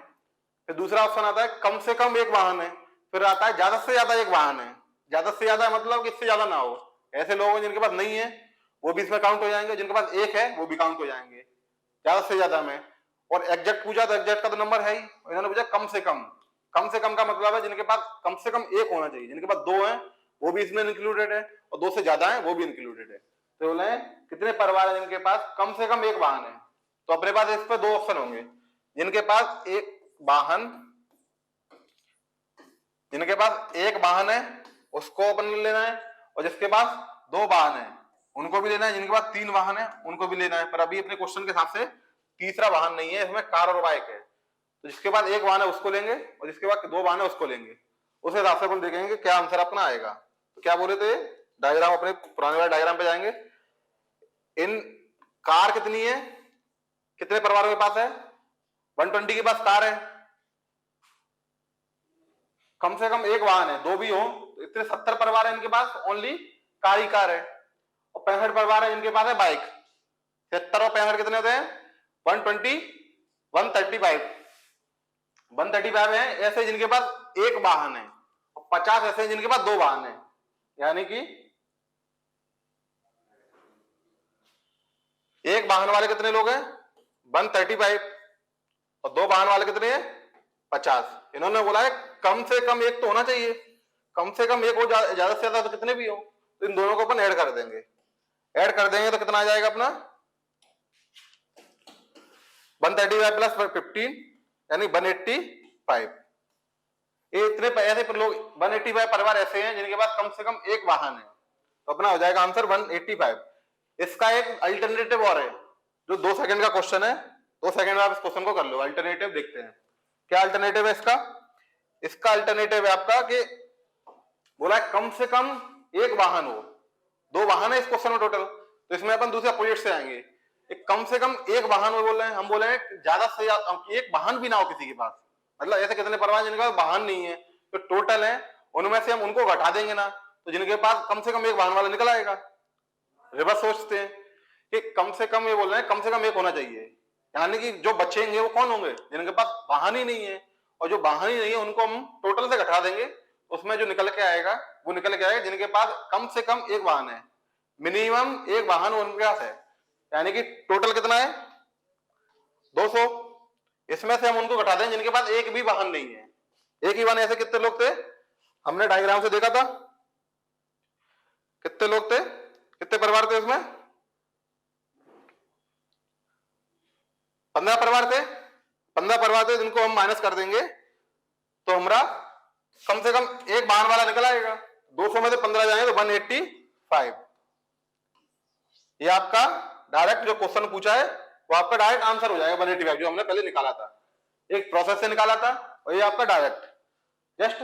फिर दूसरा ऑप्शन आता है कम से कम एक वाहन है, फिर आता है ज्यादा से ज्यादा एक वाहन है। ज्यादा से ज्यादा मतलब कि इससे ज्यादा ना हो, ऐसे लोग हैं जिनके पास नहीं है वो भी इसमें काउंट हो जाएंगे, जिनके पास एक है वो भी काउंट हो जाएंगे ज्यादा से ज्यादा में। और एग्जैक्ट पूछा तो एग्जैक्ट का तो नंबर है ही, इन्होंने पूछा कम से कम। कम से कम का मतलब है जिनके पास कम से कम एक होना चाहिए, जिनके पास दो है वो भी इसमें इंक्लूडेड है और दो से ज्यादा है वो भी इंक्लूडेड है। तो बोले कितने परिवार है जिनके पास कम से कम एक वाहन है, तो अपने पास इस पर दो ऑप्शन होंगे, जिनके पास एक वाहन, जिनके पास एक वाहन है उसको अपन लेना है, और जिसके पास दो वाहन है उनको भी लेना है, जिनके पास तीन वाहन है उनको भी लेना है। पर अभी अपने क्वेश्चन के हिसाब से तीसरा वाहन नहीं है, इसमें कार और बाइक है, तो जिसके पास एक वाहन है उसको लेंगे और जिसके पास दो वाहन है उसको लेंगे। उस हिसाब से अपन देखेंगे क्या आंसर अपना आएगा। तो क्या बोले थे, डायग्राम अपने पुराने वाले डायग्राम पे जाएंगे, इन कार कितनी है, कितने परिवारों के पास है, 120 के पास कार है, कम से कम एक वाहन है, दो भी हो तो इतने 70 परिवार है इनके पास, ओनली कार ही कार है। और 65 परिवार है इनके पास है बाइक। 73 और 65 कितने होते हैं, 120, 135। 135 है ऐसे जिनके पास एक वाहन है, और 50 ऐसे जिनके पास दो वाहन है। यानी कि एक वाहन वाले कितने लोग हैं, 135, और दो वाहन वाले कितने हैं, 50। इन्होंने बोला है कम से कम एक तो होना चाहिए, कम से कम एक हो, ज्यादा से ज्यादा तो कितने भी हो, तो इन दोनों को अपन ऐड कर देंगे। ऐड कर देंगे तो कितना आ जाएगा अपना, 135 प्लस 15 यानी 185। ये इतने ऐसे पर लोग 185 परिवार ऐसे हैं जिनके पास कम से कम एक वाहन है, तो अपना हो जाएगा आंसर 185। इसका एक अल्टरनेटिव और है, जो 2 सेकंड का क्वेश्चन है, 2 सेकंड में आप इस क्वेश्चन को कर लो। अल्टरनेटिव देखते हैं क्या अल्टरनेटिव है इसका। इसका अल्टरनेटिव है आपका कि बोला है कम से कम एक वाहन हो, दो वाहन है इस क्वेश्चन में टोटल, तो इसमें अपन दूसरे अपोजिट से आएंगे। एक कम से कम एक वाहन में बोल रहे हैं, हम बोल रहे हैं ज्यादा से ज्यादा एक वाहन भी ना हो किसी के पास, मतलब ऐसे कितने परिवार जिनके पास वाहन नहीं है, तो टोटल है उनमें से हम उनको घटा देंगे ना, तो जिनके पास कम से कम एक वाहन वाला निकल आएगा। रिवर्स सोचते हैं कि कम से कम, ये बोल रहे हैं कम से कम एक होना चाहिए, यानी कि जो बचेंगे वो कौन होंगे, जिनके पास वाहन ही नहीं है, और जो वाहन ही नहीं है उनको हम टोटल से घटा देंगे, उसमें जो निकल के आएगा वो निकल के आएगा जिनके पास कम से कम एक वाहन है, मिनिमम एक वाहन उनके पास है। यानी कि टोटल कितना है, 200। इसमें से हम उनको घटा दें जिनके पास एक भी वाहन नहीं है। एक ही वाहन ऐसे कितने लोग थे, हमने डायग्राम से देखा था, कितने लोग थे, कितने परिवार थे उसमें, 15 परिवार थे। 15 परिवार थे जिनको हम माइनस कर देंगे तो हमारा कम से कम एक वाहन वाला निकल आएगा। 200 में से 15 जाएंगे तो 185। ये आपका डायरेक्ट जो क्वेश्चन पूछा है वो आपका डायरेक्ट आंसर हो जाएगा 185, जो हमने पहले निकाला था, एक प्रोसेस से निकाला था, और ये आपका direct just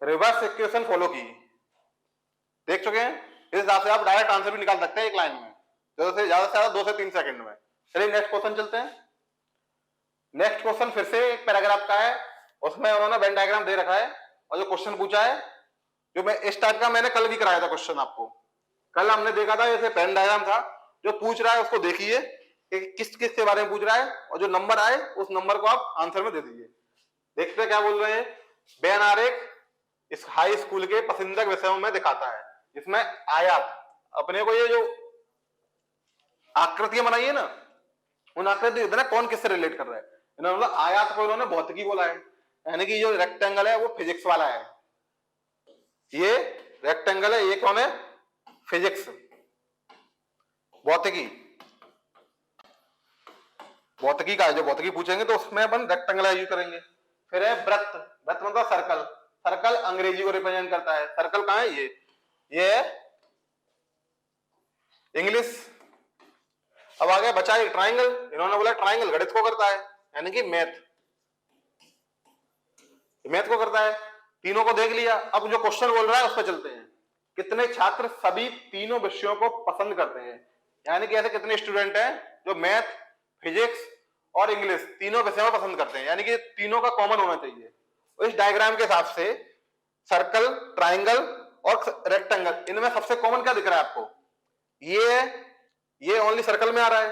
reverse equation follow की, देख चुके हैं। इस हिसाब से आप डायरेक्ट आंसर भी निकाल सकते हैं एक लाइन में, ज्यादा से ज्यादा 2 से 3 सेकंड में। चलिए नेक्स्ट क्वेश्चन चलते हैं। नेक्स्ट क्वेश्चन फिर से एक पैराग्राफ का है, उसमें उन्होंने वेन डायग्राम दे रखा है, और जो क्वेश्चन पूछा है, जो मैं इस टाइप का मैंने कल भी कराया था क्वेश्चन आपको, कल हमने देखा था जैसे पेन डायग्राम था। जो पूछ रहा है उसको देखिए कि किस किस के बारे में पूछ रहा है, और जो नंबर आए उस नंबर को आप आंसर में दे दीजिए। देखते हैं क्या बोल रहे हैं। बैन आरेख इस हाई स्कूल के पसंदीदा विषयों में दिखाता है। इसमें आयात, अपने को ये जो आकृतियां बनाई है ना, उन आकृति इतना कौन किससे रिलेट कर रहा है। इन्होंने बोला आयात को इन्होंने भौतिकी बोला है, यानी कि जो रेक्टेंगल है वो फिजिक्स वाला है। ये रेक्टेंगल है, ये कौन है, फिजिक्स, भौतिकी, भौतिकी का है। जो भौतिकी पूछेंगे तो उसमें अपन रेक्टेंगल यूज करेंगे। फिर है वृत्त, वृत्त मतलब सर्कल, सर्कल अंग्रेजी को रिप्रेजेंट करता है। सर्कल कहां है, ये है इंग्लिश। अब आ गया बचा एक ट्राइंगल, इन्होंने बोला ट्राइंगल गणित को करता है, यानी कि मैथ, मैथ को करता है। तीनों को देख लिया, अब जो क्वेश्चन बोल रहा है उस पर चलते हैं। कितने छात्र सभी तीनों विषयों को पसंद करते हैं, यानी कि ऐसे कितने स्टूडेंट हैं जो मैथ, फिजिक्स और इंग्लिश तीनों विषयों को पसंद करते हैं, यानी कि तीनों का कॉमन होना चाहिए। तो इस डायग्राम के हिसाब से सर्कल, ट्राइंगल और रेक्टेंगल, इनमें सबसे कॉमन क्या दिख रहा है आपको, ये ओनली सर्कल में आ रहा है,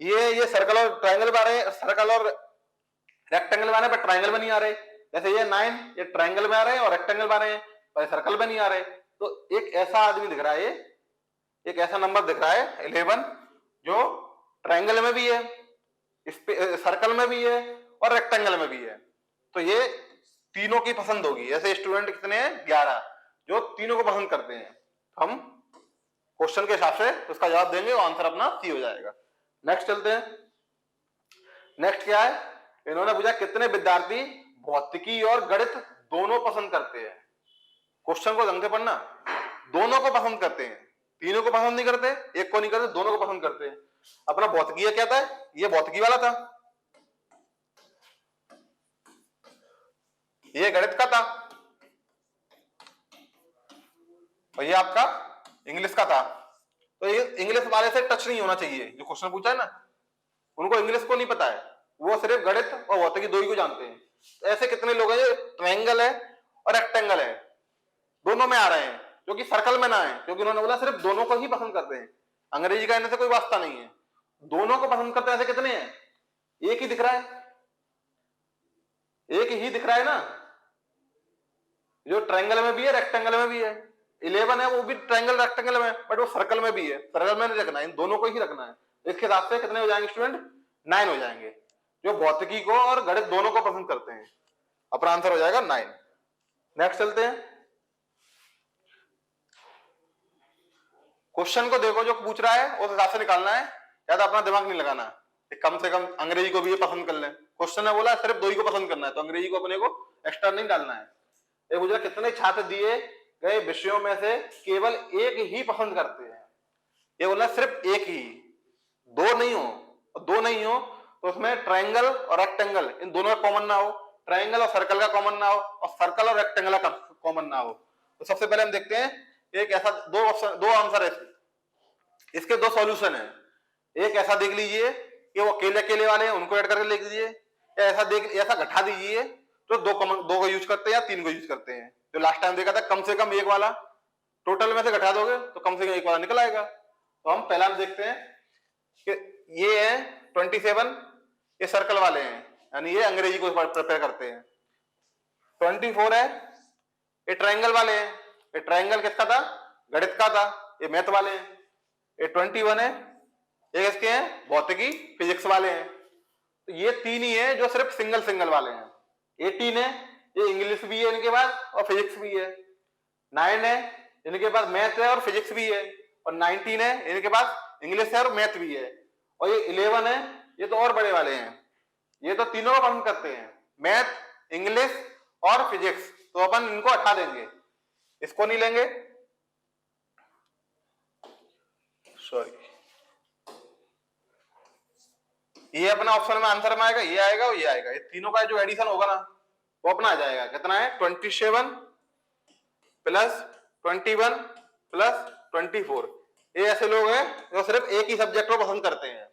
ये सर्कल और ट्राइंगल में आ रहे हैं, सर्कल और रेक्टेंगल में आ रहे हैं पर ट्राइंगल में नहीं आ रहे। जैसे ये 9, ये ट्राइंगल में आ रहे हैं और रेक्टेंगल में आ रहे हैं, पर सर्कल में नहीं आ रहे। तो एक ऐसा आदमी दिख रहा है, एक ऐसा नंबर दिख रहा है 11, जो ट्राइंगल में भी है, सर्कल में भी है और रेक्टेंगल में भी है। तो ये तीनों की पसंद होगी। ऐसे स्टूडेंट कितने हैं, 11, जो तीनों को पसंद करते हैं। हम क्वेश्चन के हिसाब से उसका जवाब देंगे और आंसर अपना सी हो जाएगा। नेक्स्ट चलते हैं। नेक्स्ट क्या है, इन्होंने पूछा कितने विद्यार्थी भौतिकी और गणित दोनों पसंद करते हैं। क्वेश्चन को ढंग से पढ़ना, दोनों को पसंद करते हैं, तीनों को पसंद नहीं करते, एक को नहीं करते, दोनों को पसंद करते हैं। अपना भौतिकी क्या था, ये भौतिकी वाला था, ये गणित का था, और ये आपका इंग्लिश का था। तो ये इंग्लिश वाले से टच नहीं होना चाहिए। जो क्वेश्चन पूछा है ना, उनको इंग्लिश को नहीं पता है, वो सिर्फ गणित और भौतिकी दो ही को जानते हैं। ऐसे कितने लोग हैं जो ट्रायंगल है और रेक्टेंगल है दोनों में आ रहे हैं, जो कि सर्कल में ना है, क्योंकि उन्होंने बोला सिर्फ दोनों को ही पसंद करते हैं। अंग्रेजी का इनसे कोई वास्ता नहीं है, दोनों को पसंद करते हैं। ऐसे कितने हैं? एक ही दिख रहा है, एक ही दिख रहा है ना, जो ट्रायंगल में भी है रेक्टेंगल में भी है। 11 है, वो भी ट्रायंगल रेक्टेंगल में, बट वो सर्कल में भी है। सर्कल में नहीं रखना है, इन दोनों को ही रखना है। इसके हिसाब से कितने हो जाएंगे स्टूडेंट? 9 हो जाएंगे, जो भौतिकी को और गणित दोनों को पसंद करते हैं। अपना आंसर हो जाएगा 9। नेक्स्ट चलते हैं। क्वेश्चन को देखो जो पूछ रहा है उस हिसाब से निकालना है, ज्यादा अपना दिमाग नहीं लगाना है। कम से कम अंग्रेजी को भी ये पसंद कर लें। क्वेश्चन ने बोला सिर्फ दो ही को पसंद करना है, तो अंग्रेजी को अपने को एक्स्ट्रा नहीं डालना है। ये पूछा कितने छात्र दिए गए विषयों में से केवल एक ही पसंद करते हैं। ये बोला सिर्फ एक ही, दो नहीं हो। और दो नहीं हो तो उसमें ट्रायंगल और रेक्टेंगल इन दोनों का कॉमन ना हो, ट्रायंगल और सर्कल का कॉमन ना हो, और सर्कल और रेक्टेंगल का कॉमन ना हो। तो सबसे पहले हम देखते हैं एक ऐसा दो आंसर है इसके, दो सॉल्यूशन है। एक ऐसा देख लीजिए कि वो अकेले अकेले वाले हैं, उनको ऐड करके लिख दीजिए, या ऐसा घटा दीजिए तो दो को यूज करते हैं या 3 को यूज करते हैं। जो लास्ट टाइम देखा था कम से कम एक वाला, टोटल में से घटा दोगे तो कम से कम एक वाला निकल आएगा। तो हम पहला देखते हैं कि ये है 27, ये सर्कल वाले हैं, यानी ये अंग्रेजी को प्रिपेयर करते हैं। 24 है, ये ट्रायंगल वाले हैं। ये ट्रायंगल किसका था? गणित का था। ये मैथ वाले हैं। ये 21 है, ये किसके हैं? भौतिकी फिजिक्स वाले हैं। तो ये 3 ही है जो सिर्फ सिंगल वाले हैं। 18 है, ये इंग्लिश भी है इनके पास और फिजिक्स भी है। 9 है, इनके पास मैथ है और फिजिक्स भी है। और 19 है, इनके पास इंग्लिश है और मैथ भी है। और ये 11 है, ये तो और बड़े वाले हैं, ये तो तीनों को पसंद करते हैं, मैथ, इंग्लिश और फिजिक्स। तो अपन इनको हटा देंगे, इसको नहीं लेंगे, सॉरी। ये अपना ऑप्शन में आंसर में आएगा, ये आएगा और ये आएगा। ये तीनों का जो एडिशन होगा ना वो अपना आ जाएगा। कितना है? 27 प्लस 21 प्लस 24। ये ऐसे लोग हैं जो सिर्फ एक ही सब्जेक्ट को पसंद करते हैं।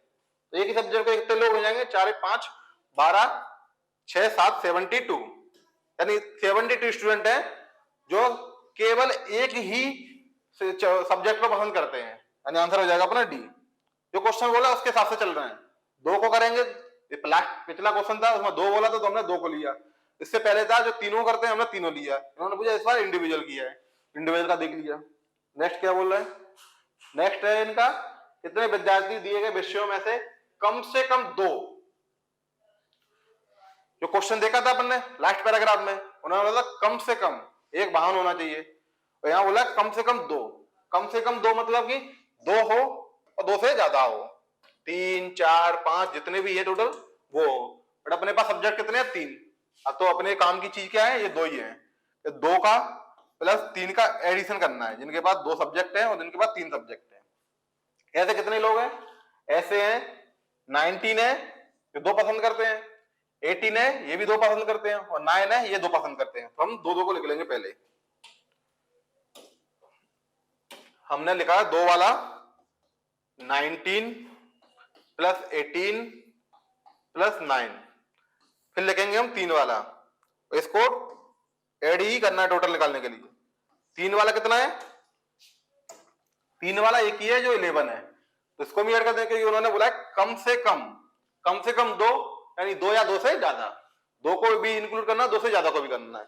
तो एक ही सब्जेक्ट को कितने लोग हो जाएंगे? 4 5 12 6 7 72, यानी 72 स्टूडेंट हैं जो केवल एक ही सब्जेक्ट को पसंद करते हैं। यानी आंसर हो जाएगा अपना डी। जो क्वेश्चन बोला उसके हिसाब से चल रहे हैं। 2 को करेंगे, पिछला क्वेश्चन था उसमें 2 बोला था तो हमने 2 को लिया। इससे पहले था जो 3 करते हैं हमने 3 लिया। इन्होंने पूछा इस बार इंडिविजुअल किया है, इंडिविजुअल का देख लिया। नेक्स्ट क्या बोल रहे हैं? नेक्स्ट है इनका, कितने विद्यार्थी दिए गए विषयों में से कम 2। जो क्वेश्चन देखा था अपन ने लास्ट पैराग्राफ में, उन्होंने बोला कम से कम एक वाहन होना चाहिए, और यहाँ बोला कम से कम 2। कम से कम 2 मतलब कि 2 हो और 2 से ज्यादा हो। 3 4 5 जितने भी है टोटल वो हो। बट अपने पास सब्जेक्ट कितने हैं? 3। अब तो अपने काम की चीज क्या है? ये 2 ही है। 2 का प्लस 3 का एडिशन करना है, जिनके पास 2 सब्जेक्ट है और जिनके पास 3 सब्जेक्ट है। ऐसे कितने लोग हैं? ऐसे हैं 19 है जो 2 पसंद करते हैं, 18 है ये भी 2 पसंद करते हैं, और 9 है ये 2 पसंद करते हैं। तो हम 2 को लिख लेंगे। पहले हमने लिखा 2 वाला 19 प्लस 18 प्लस 9, फिर लिखेंगे हम 3 वाला, इसको ऐड ही करना है टोटल निकालने के लिए। 3 वाला कितना है? 3 वाला एक ही है जो 11 है, तो इसको भी ऐड कर देंगे। उन्होंने बोला कम से कम 2, यानी 2 या 2 से ज्यादा। 2 को भी इंक्लूड करना, 2 से ज्यादा को भी करना है।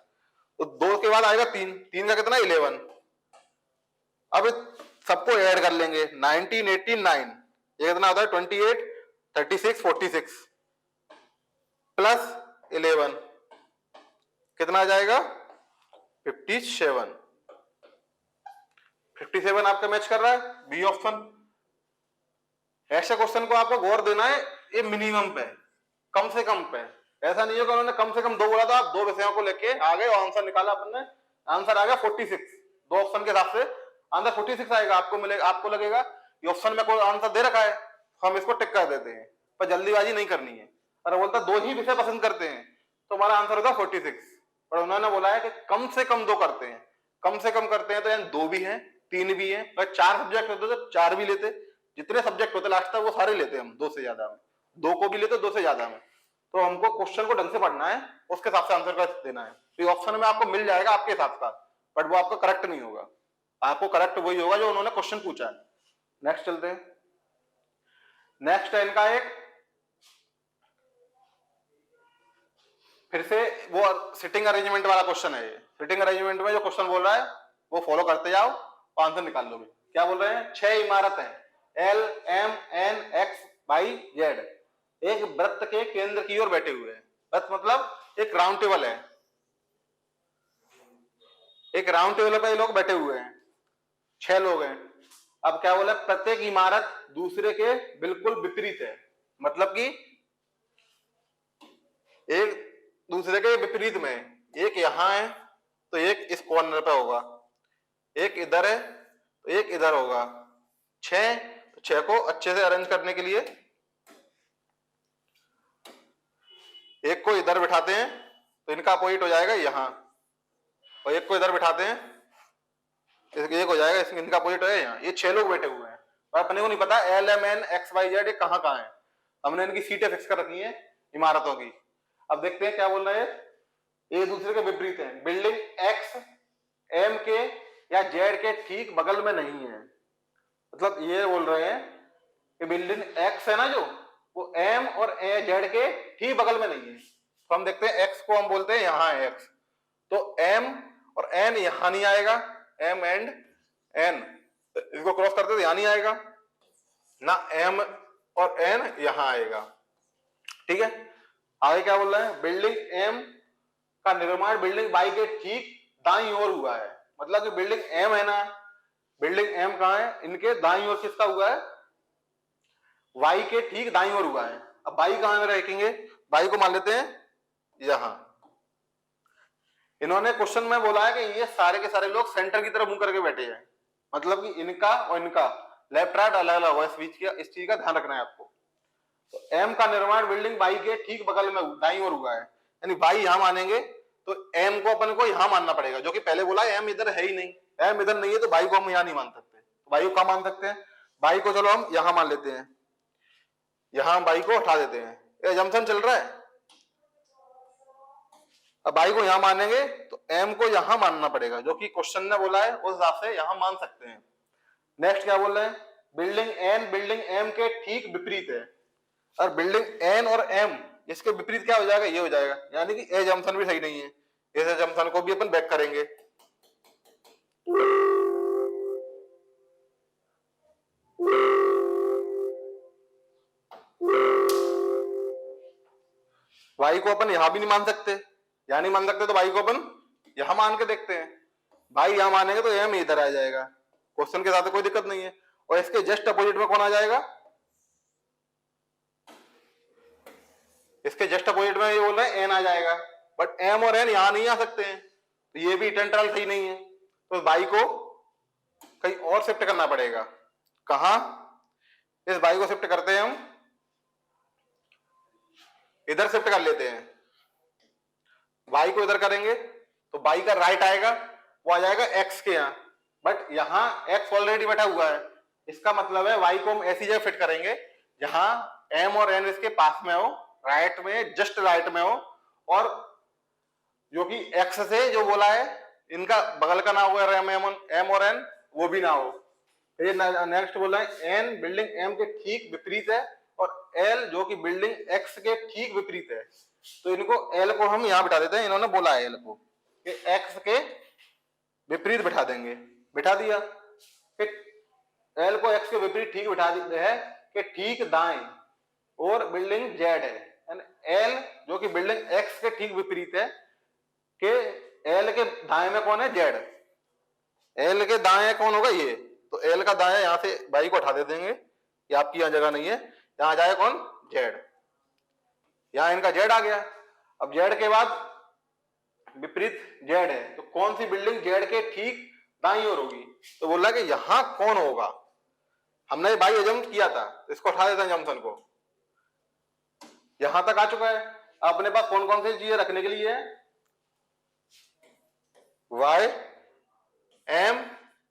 तो 2 के बाद आएगा 3, 3 का कितना? 11। अब सबको ऐड कर लेंगे, 19 18 9, ये कितना होता है? 28 36 46 प्लस 11 कितना आ जाएगा? 57। 57 आपका मैच कर रहा है, बी ऑप्शन। ऐसे क्वेश्चन को आपको गौर देना है, ये मिनिमम पे, कम से कम पे। ऐसा नहीं है कि उन्होंने कम से कम 2 बोला था, आप 2 विषयों को लेके आ गए और आंसर निकाला अपन ने। आंसर आ गया 46। 2 ऑप्शन के हिसाब से आंसर 46 आएगा। आपको मिलेगा, आपको लगेगा ये ऑप्शन में कोई आंसर दे रखा है, हम इसको टिक कर देते हैं। पर जल्दीबाजी नहीं करनी है। अरे बोलता 2 ही विषय पसंद करते हैं तो हमारा आंसर होगा 46। पर उन्होंने बोला है कि कम से कम 2 करते हैं, कम से कम करते हैं, तो यानी 2 भी हैं 3 भी है, अगर 4 सब्जेक्ट होते तो 4 भी लेते, जितने सब्जेक्ट होते लास्ट तक वो सारे लेते हम 2 से ज्यादा में, 2 को भी लेते 2 से ज्यादा में। तो हमको क्वेश्चन को ढंग से पढ़ना है, उसके हिसाब से आंसर कर देना है। तो ऑप्शन में आपको मिल जाएगा आपके हिसाब का, बट वो आपको करेक्ट नहीं होगा, आपको करेक्ट वही होगा जो उन्होंने क्वेश्चन पूछा है। नेक्स्ट चलते हैं। नेक्स्ट है इनका एक फिर से वो सिटिंग अरेंजमेंट वाला क्वेश्चन है। ये सिटिंग अरेंजमेंट में जो क्वेश्चन बोल रहा है वो फॉलो करते जाओ और आंसर निकाल लोगे। क्या बोल रहे हैं, 6 इमारत है L M N X Y Z एक वृत्त के केंद्र की ओर बैठे हुए हैं। वृत्त मतलब एक राउंड टेबल है, एक राउंड टेबल पे लोग बैठे हुए हैं, 6 लोग हैं। अब क्या बोला, प्रत्येक इमारत दूसरे के बिल्कुल विपरीत है, मतलब कि एक दूसरे के विपरीत में, एक यहां है तो एक इस कॉर्नर पे होगा, एक इधर है तो एक इधर होगा। 6 तो 6 को अच्छे से अरेंज करने के लिए एक को इधर बिठाते हैं तो इनका अपोजिट हो जाएगा यहां, और एक को इधर बिठाते हैं एक हो जाएगा इनका अपोजिट है यहाँ। ये 6 लोग बैठे हुए हैं और अपने को नहीं पता L M N X Y Z ये कहाँ कहाँ है। हमने इनकी सीटें फिक्स कर रखी हैं इमारतों की। अब देखते हैं क्या बोल रहे हैं, ये दूसरे के विपरीत है। बिल्डिंग X M के या Z के ठीक बगल में नहीं है, मतलब ये बोल रहे हैं कि बिल्डिंग X है ना जो, वो M और Z के ठीक बगल में नहीं है। तो हम देखते हैं X को हम बोलते हैं यहाँ है X, तो M और N यहाँ नहीं आएगा, M एंड N इसको क्रॉस करते तो यहाँ नहीं आएगा ना, M और N यहाँ आएगा। ठीक है, आगे क्या बोल रहे हैं, बिल्डिंग M का निर्माण बिल्डिंग Y के ठीक दाईं ओर हुआ है, मतलब कि बिल्डिंग M है ना, बिल्डिंग M कहाँ है, इनके दाईं ओर किसका हुआ है, Y के ठीक दाईं ओर हुआ है। अब Y कहाँ में रखेंगे, Y को मान लेते हैं यहां। इन्होंने क्वेश्चन में बोला है कि ये सारे के सारे लोग सेंटर की तरफ मुंह करके बैठे हैं, मतलब कि इनका और इनका लेफ्ट राइट अलग अलग हुआ, इस चीज का ध्यान रखना है आपको। तो M का निर्माण बिल्डिंग Y के ठीक बगल में दाईं ओर हुआ है, यानी Y यहां मानेंगे तो M को अपन को यहां मानना पड़ेगा, जो कि पहले बोला M इधर है ही नहीं, M इधर नहीं है तो Y को हम यहां नहीं मान सकते। तो Y को कहां मान सकते हैं, Y को चलो हम यहां मान लेते हैं, यहां Y को हटा देते हैं, ये जंक्शन चल रहा है। अब Y को यहां मानेंगे तो M को यहां मानना पड़ेगा, जो कि क्वेश्चन ने बोला है उस हिसाब से यहां मान सकते हैं। नेक्स्ट क्या बोल रहे हैं, बिल्डिंग N बिल्डिंग M के ठीक विपरीत है, और बिल्डिंग N और M इसके विपरीत क्या हो जाएगा, ये हो जाएगा, यानी कि ए जंक्शन भी सही नहीं है, इस जंक्शन को भी अपन बैक करेंगे। Y को अपन यहां भी नहीं मान सकते, यहां नहीं मान सकते तो Y को अपन यहां मान के देखते हैं। Y यहां मानेंगे तो M इधर आ जाएगा, क्वेश्चन के साथ कोई दिक्कत नहीं है। और इसके जस्ट अपोजिट में कौन आ जाएगा, इसके जस्ट अपोजिट में ये बोल रहे हैं N आ जाएगा, बट M और N यहां नहीं आ सकते हैं, तो ये भी इंटरवल सही नहीं है, तो Y को कहीं और शिफ्ट करना पड़ेगा। कहां, इस Y को शिफ्ट करते हैं हम इधर, शिफ्ट कर लेते हैं, Y को इधर करेंगे तो Y का राइट आएगा, वो आ जाएगा X के यहाँ, बट यहाँ X ऑलरेडी बैठा हुआ है, इसका मतलब है Y को हम ऐसी जगह फिट करेंगे जहां M और N इसके पास में हो, राइट में, जस्ट राइट में हो, और जो कि X से जो बोला है इनका बगल का ना हो M और N वो भी ना हो। ये नेक्स्ट बोला है N बिल्डिंग M के ठीक विपरीत है, और L जो कि बिल्डिंग X के ठीक विपरीत है, तो इनको L को हम यहां बिठा देते हैं। इन्होंने बोला है L को कि X के विपरीत बिठा देंगे, बिठा दिया कि L को X के विपरीत ठीक बिठा दिया है कि ठीक दाएं और बिल्डिंग Z है, L जो कि बिल्डिंग X के ठीक विपरीत है कि L के दाएं में कौन है, Z, L के दाएं कौन होगा ये, तो L का दाएं यहां से Y को हटा दे देंगे, ये आपकी यहां जगह नहीं है, यहां आ जाएगा कौन, Z, यहां इनका Z आ गया। अब Z के बाद विपरीत Z है, तो कौन सी बिल्डिंग Z के ठीक दाईं ओर होगी, तो बोला कि यहां कौन होगा, हमने भाई एजम्प किया था, तो इसको हटा देते हैं जंक्शन को, यहां तक आ चुका है। अपने पास कौन कौन सी चीजें रखने के लिए है, Y M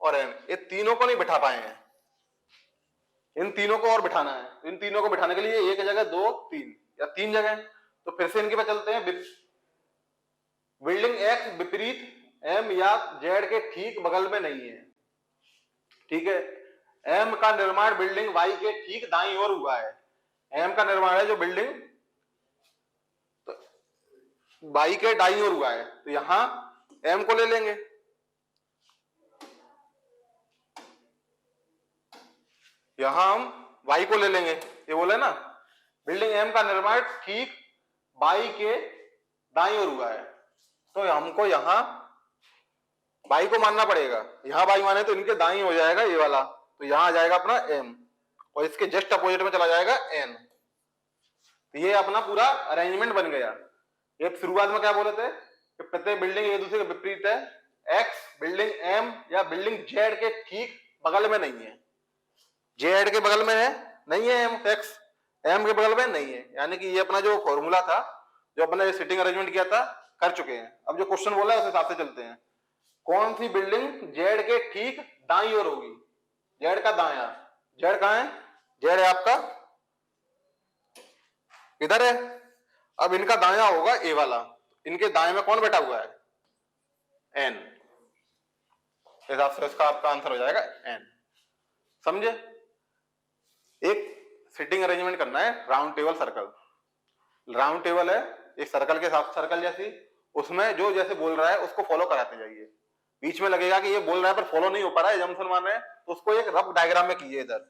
और एन, ये तीनों को नहीं बिठा पाए हैं, इन तीनों को और बिठाना है। इन तीनों को बिठाने के लिए एक जगह 2 3 या 3 जगह, तो फिर से इनके पे चलते हैं। बिल्डिंग एक्स विपरीत एम या जेड के ठीक बगल में नहीं है, ठीक है। एम का निर्माण बिल्डिंग वाई के ठीक दाईं ओर हुआ है। एम का निर्माण है जो बिल्डिंग वाई के दाईं ओर हुआ है, तो यहां एम को ले लेंगे, यहां हम वाई को ले लेंगे। ये बोले ना बिल्डिंग एम का निर्माण ठीक वाई के दाईं ओर हुआ है, तो हमको यहां वाई को मानना पड़ेगा। यहां वाई माने तो इनके दाईं हो जाएगा ये वाला, तो यहां आ जाएगा अपना एम और इसके जस्ट अपोजिट में चला जाएगा एन। तो ये अपना पूरा अरेंजमेंट बन गया। ये शुरुआत में क्या बोले थे कि प्रत्येक बिल्डिंग एक दूसरे के विपरीत है। एक्स बिल्डिंग एम या बिल्डिंग जेड के ठीक बगल में नहीं है, जेड के बगल में है नहीं है एम, एक्स एम के बगल में नहीं है। यानी कि ये अपना जो फॉर्मूला था, जो अपने सिटिंग अरेंजमेंट किया था, कर चुके हैं। अब जो क्वेश्चन बोला है उस हिसाब से चलते हैं। कौन सी बिल्डिंग जेड के ठीक दाईं ओर होगी? जेड का दाया, जेड कहां है? जेड है आपका इधर है। अब इनका दाया होगा ए वाला, इनके दाएं में कौन बैठा हुआ है? एन। हिसाब से इसका आपका आंसर हो जाएगा एन। समझे? एक सिटिंग अरेंजमेंट करना है round table circle. Round table है एक सर्कल के साथ सर्कल जैसी, उसमें जो जैसे बोल रहा है उसको फॉलो कराते जाइए। बीच में लगेगा कि ये बोल रहा है पर फॉलो नहीं हो पा रहा है, जम्सन मान है, तो उसको एक रफ डायग्राम में कीजिए इधर,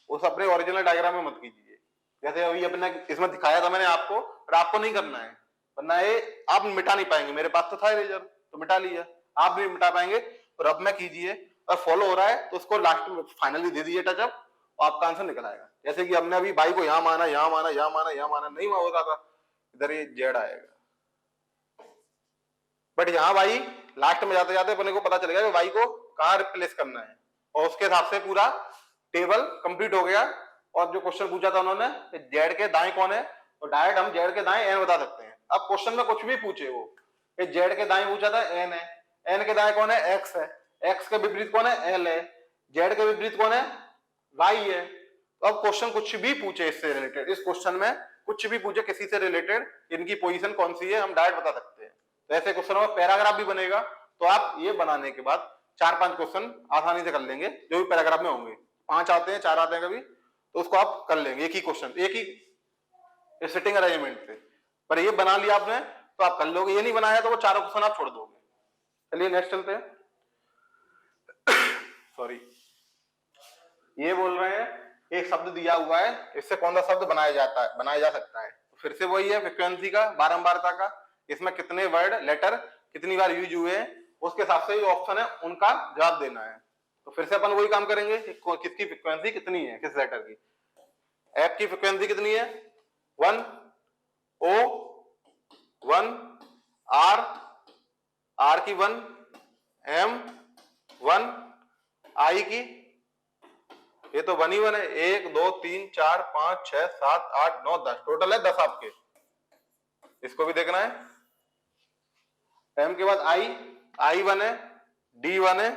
उस अपने ओरिजिनल डायग्राम में मत कीजिए। जैसे अभी अपने इसमें दिखाया था मैंने आपको, पर आपको नहीं करना है, वरना ये आप मिटा नहीं पाएंगे। मेरे पास तो था इरेजर तो मिटा लिया, आप भी मिटा पाएंगे। तो रफ में कीजिए और फॉलो हो रहा है तो उसको लास्ट में फाइनली दे दीजिए टचअप, आपका आंसर निकल आएगा। जैसे कि हमने अभी बाई को यहां माना, यहां माना, यहां माना, यहां माना, नहीं हो रहा था, इधर ये जेड आएगा। बट यहां भाई लास्ट में जाते जाते अपने को पता चल गया कि वाई को कहां रिप्लेस करना है, और उसके हिसाब से पूरा टेबल कंप्लीट हो गया। और जो क्वेश्चन पूछा था उन्होंने जेड के दाएं कौन है, तो डायरेक्ट हम जेड के दाएं एन बता सकते हैं। अब क्वेश्चन में कुछ भी पूछे वो, जेड के दाएं पूछा था एन है, एन के दाएं कौन है? एक्स है, एक्स के विपरीत कौन है? एल है, जेड के विपरीत कौन है? वाई है। तो अब क्वेश्चन कुछ भी पूछे इससे रिलेटेड, इस क्वेश्चन में कुछ भी पूछे किसी से रिलेटेड, इनकी पोजीशन कौन सी है हम डायरेक्ट बता सकते हैं। तो ऐसे क्वेश्चनों में पैराग्राफ भी बनेगा, तो आप ये बनाने के बाद 4-5 क्वेश्चन आसानी से कर लेंगे जो भी पैराग्राफ में होंगे। 5 आते हैं, 4 आते हैं कभी, तो उसको आप कर लेंगे एक ही क्वेश्चन, एक ही सिटिंग अरेंजमेंट से। पर ये बना लिया आपने तो आप कर लोगे, ये नहीं बनाया तो वो 4 क्वेश्चन आप छोड़ दोगे। चलिए नेक्स्ट चलते हैं। सॉरी, ये बोल रहे हैं एक शब्द दिया हुआ है, इससे कौन सा शब्द बनाया जा सकता है। तो फिर से वही है फ्रिक्वेंसी का, बारंबारता का। इसमें कितने वर्ड लेटर कितनी बार यूज हुए हैं, उसके हिसाब से जो ऑप्शन है उनका जवाब देना है। तो फिर से अपन वही काम करेंगे, किसकी फ्रिक्वेंसी कितनी है, किस लेटर की। एफ की फ्रिक्वेंसी कितनी है? 1, ओ 1, आर, आर की 1, एम 1, आई की ये तो 1 ही 1 है। 1 2 3 4 5 6 7 8 9 10, टोटल है 10 आपके। इसको भी देखना है। एम के बाद आई, आई 1 है, डी 1 है,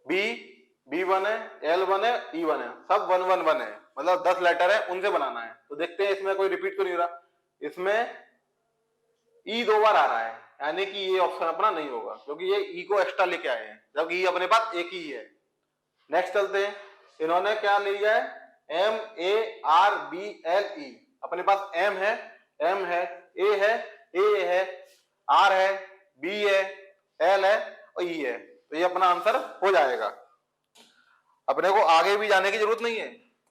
बी 1 है, एल 1 है, ई 1 है, सब 1 1 1 है, मतलब 10 लेटर है, उनसे बनाना है। तो देखते हैं इसमें कोई रिपीट तो नहीं हो रहा। इसमें ई 2 बार आ रहा है, यानी कि ये ऑप्शन अपना नहीं होगा, क्योंकि ये ई को एक्स्ट्रा लेके आए हैं, जबकि ई अपने पास एक ही है। नेक्स्ट चलते हैं। इन्होंने क्या लिया है? M A R B L E. अपने पास एम है, ए है, आर है, बी है, एल है और ई है। तो ये अपना आंसर हो जाएगा। अपने को आगे भी जाने की जरूरत नहीं है,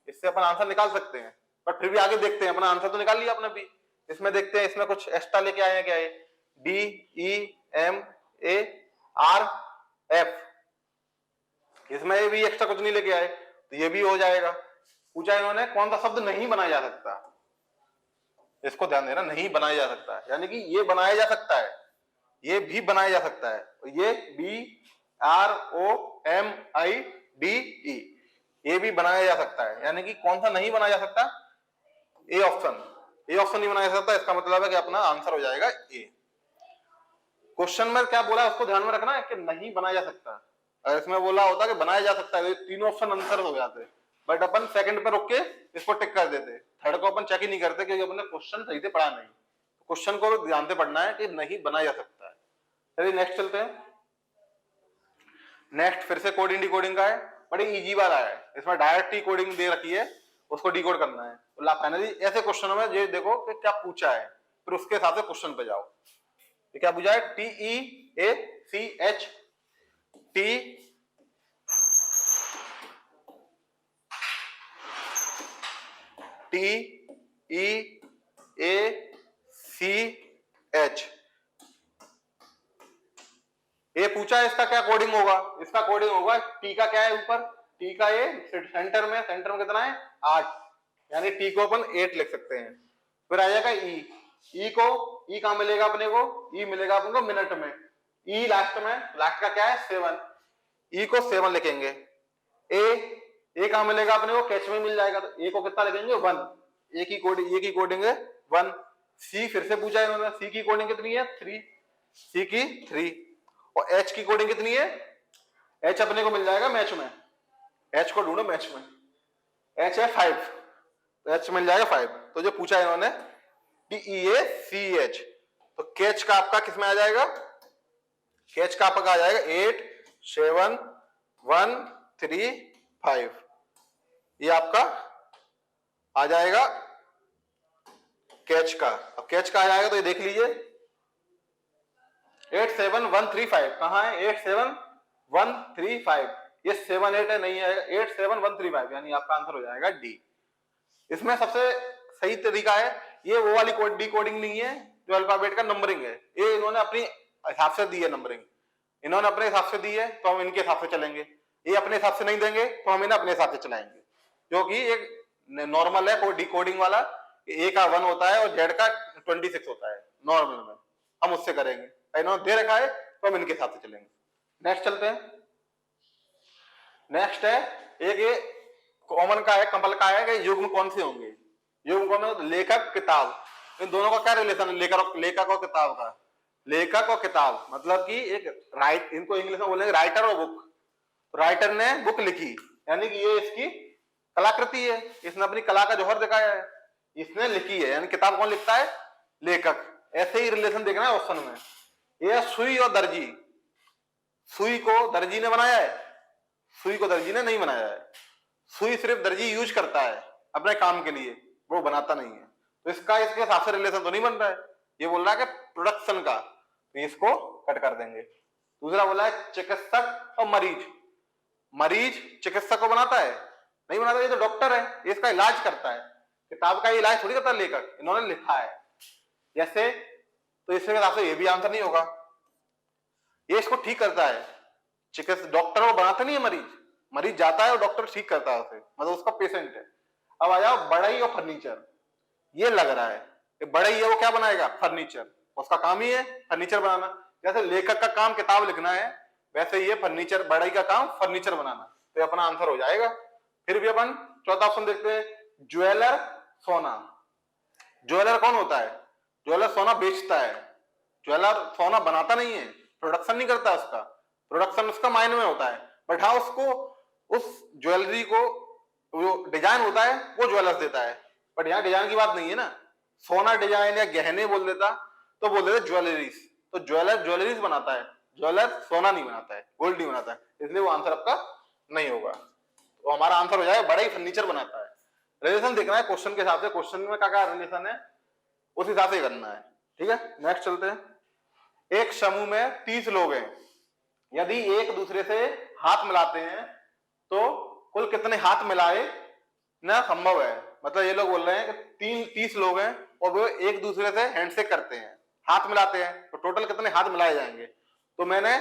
इससे अपन आंसर निकाल सकते हैं, पर फिर भी आगे देखते हैं। अपना आंसर तो निकाल लिया अपने भी, इसमें देखते हैं इसमें कुछ एक्स्ट्रा लेके आए हैं क्या है। D E M A R F, इसमें ये भी एक्स्ट्रा कुछ नहीं लेके आए, तो ये भी हो जाएगा। पूछा इन्होंने कौन सा शब्द नहीं बनाया जा सकता, इसको ध्यान देना, नहीं बनाया जा सकता है, यानी कि ये बनाया जा सकता है, ये भी बनाया जा सकता है। तो ये B R O M I D E, ये भी बनाया जा सकता है। यानी कि कौन सा नहीं बनाया जा सकता? ए ऑप्शन नहीं बनाया जा सकता। इसका मतलब है कि अपना आंसर हो जाएगा ए। क्वेश्चन में क्या बोला उसको ध्यान में रखना है कि नहीं बनाया जा सकता। अगर इसमें बोला होता कि बनाया जा सकता है, तीनों ऑप्शन आंसर हो जाते, बट अपन सेकंड पर रुक के इसको टिक कर देते, थर्ड को अपन चेक ही नहीं करते क्योंकि अपने क्वेश्चन सही से पढ़ा नहीं। क्वेश्चन को ध्यान से पढ़ना है कि नहीं बनाया जा सकता है। चलिए नेक्स्ट चलते हैं। नेक्स्ट फिर से कोडिंग डिकोडिंग का है, बड़ी इजी वाला है। इसमें डायरेक्ट ही कोडिंग दे रखी है, उसको डिकोड करना है। फाइनली ऐसे क्वेश्चनों में ये देखो कि क्या पूछा है, फिर उसके हिसाब से क्वेश्चन पे जाओ। ये क्या पूछा है, TEACH TEACH ये पूछा है, इसका क्या कोडिंग होगा? इसका कोडिंग होगा, टी का क्या है ऊपर, टी का ये सेंटर में कितना है 8, यानी टी को अपन 8 लिख सकते हैं। फिर आ जाएगा ई को, ई कहां मिलेगा अपने को, ई मिलेगा अपने को मिनट में, ई लास्ट में, लास्ट का क्या है 7, ई को 7 लिखेंगे। ए कहां मिलेगा अपने को, कैच में मिल जाएगा, तो ए को कितना लिखेंगे 1, ए की कोडिंग है 1। सी फिर से पूछा है इन्होंने, सी की कोडिंग कितनी है 3, सी की 3। और एच की कोडिंग कितनी है, एच अपने को मिल जाएगा मैच में, एच को ढूंढो मैच में, एच है 5, तो एच मिल जाएगा 5। तो जो पूछा है इन्होंने TEACH, तो कैच का आपका किसमें आ जाएगा, कैच का आपका आ जाएगा 8 7 1 3 5, ये आपका आ जाएगा कैच का। अब कैच का आ जाएगा तो ये देख लीजिए 8 7 1 3 5 कहां है, 8 7 1 3 5, ये 7 8 है, नहीं आएगा, 8 7 1 3 5, यानी आपका आंसर हो जाएगा डी। इसमें सबसे सही तरीका है, ये वो वाली डी कोडिंग नहीं है जो अल्फाबेट का नंबरिंग है, ये इन्होंने अपनी हिसाब से दी है नंबरिंग, इन्होंने अपने हिसाब से दी है तो हम इनके हिसाब से चलेंगे, ये अपने हिसाब से नहीं देंगे तो हम इन्हें अपने हिसाब से चलाएंगे, क्योंकि एक नॉर्मल है डी कोडिंग वाला, ए का 1 होता है और जेड का 26 होता है नॉर्मल में, हम उससे करेंगे, इन्होंने दे रखा है तो हम इनके हिसाब से चलेंगे। नेक्स्ट चलते हैं। नेक्स्ट है एक ये कॉमन का है, कंपल का है कि युग्म कौन से होंगे, युग्म कौन है, लेखक किताब, इन दोनों का क्या रिलेशन है, लेखक और किताब का, लेखक और किताब मतलब कि एक राइट, इनको इंग्लिश में बोलेंगे राइटर और बुक, राइटर ने बुक लिखी यानी कि ये इसकी कलाकृति है, इसने अपनी कला का जौहर दिखाया है, इसने लिखी है, यानी किताब कौन लिखता है, लेखक। ऐसे ही रिलेशन देखना है ऑप्शन में। ये सुई और दर्जी, सुई को दर्जी ने बनाया है, सुई को दर्जी ने नहीं बनाया है, सुई सिर्फ दर्जी यूज करता है अपने काम के लिए, वो बनाता नहीं है, तो इसका इसके हिसाब से रिलेशन तो नहीं बन रहा है। ये बोल रहा है कि प्रोडक्शन का, तो इसको कट कर देंगे। दूसरा बोला है चिकित्सक और मरीज, मरीज चिकित्सक को बनाता है, नहीं बनाता, ये तो डॉक्टर है, ये इसका इलाज करता है, किताब का इलाज थोड़ी करता लेखक, इन्होंने लिखा है जैसे, तो इसके हिसाब से ये भी आंसर नहीं होगा, ये इसको ठीक करता है, चिकित्सक डॉक्टर वो बनाता नहीं है, मरीज मरीज जाता है और डॉक्टर ठीक करता है उसे, मतलब उसका पेशेंट है। अब आ जाओ बढ़ई और फर्नीचर, ये लग रहा है बढ़ई है वो क्या बनाएगा, फर्नीचर, उसका काम ही है फर्नीचर बनाना, जैसे लेखक का काम किताब लिखना है वैसे ये फर्नीचर, बढ़ई का काम फर्नीचर बनाना, तो अपना आंसर हो जाएगा। फिर भी अपन चौथा ऑप्शन देखते हैं, ज्वेलर सोना, ज्वेलर कौन होता है, ज्वेलर सोना बेचता है, ज्वेलर सोना बनाता नहीं है, प्रोडक्शन नहीं करता, उसका प्रोडक्शन उसका मायने में होता है, बट हाँ उसको उस ज्वेलरी को जो डिजाइन होता है वो ज्वेलर्स देता है, बट यहाँ डिजाइन की बात नहीं है ना, सोना डिजाइन या गहने बोल देता तो बोल देते ज्वेलरीज, तो ज्वेलर ज्वेलरीज बनाता है, ज्वेलर सोना नहीं बनाता है, गोल्ड नहीं बनाता है, इसलिए वो आंसर आपका नहीं होगा। तो हमारा आंसर हो जाएगा बड़ा ही फर्नीचर बनाता है। रिलेशन देखना है क्वेश्चन के हिसाब से, क्वेश्चन में क्या क्या रिलेशन है उस हिसाब से करना है, ठीक है। नेक्स्ट चलते हैं। एक समूह में 30 लोग हैं, यदि एक दूसरे से हाथ मिलाते हैं तो कुल कितने हाथ मिलाए ना संभव है, मतलब ये लोग बोल रहे हैं कि 30 लोग हैं और वो एक दूसरे से हैंडशेक करते हैं, हाथ मिलाते हैं, तो टोटल कितने हाथ मिलाए जाएंगे। तो मैंने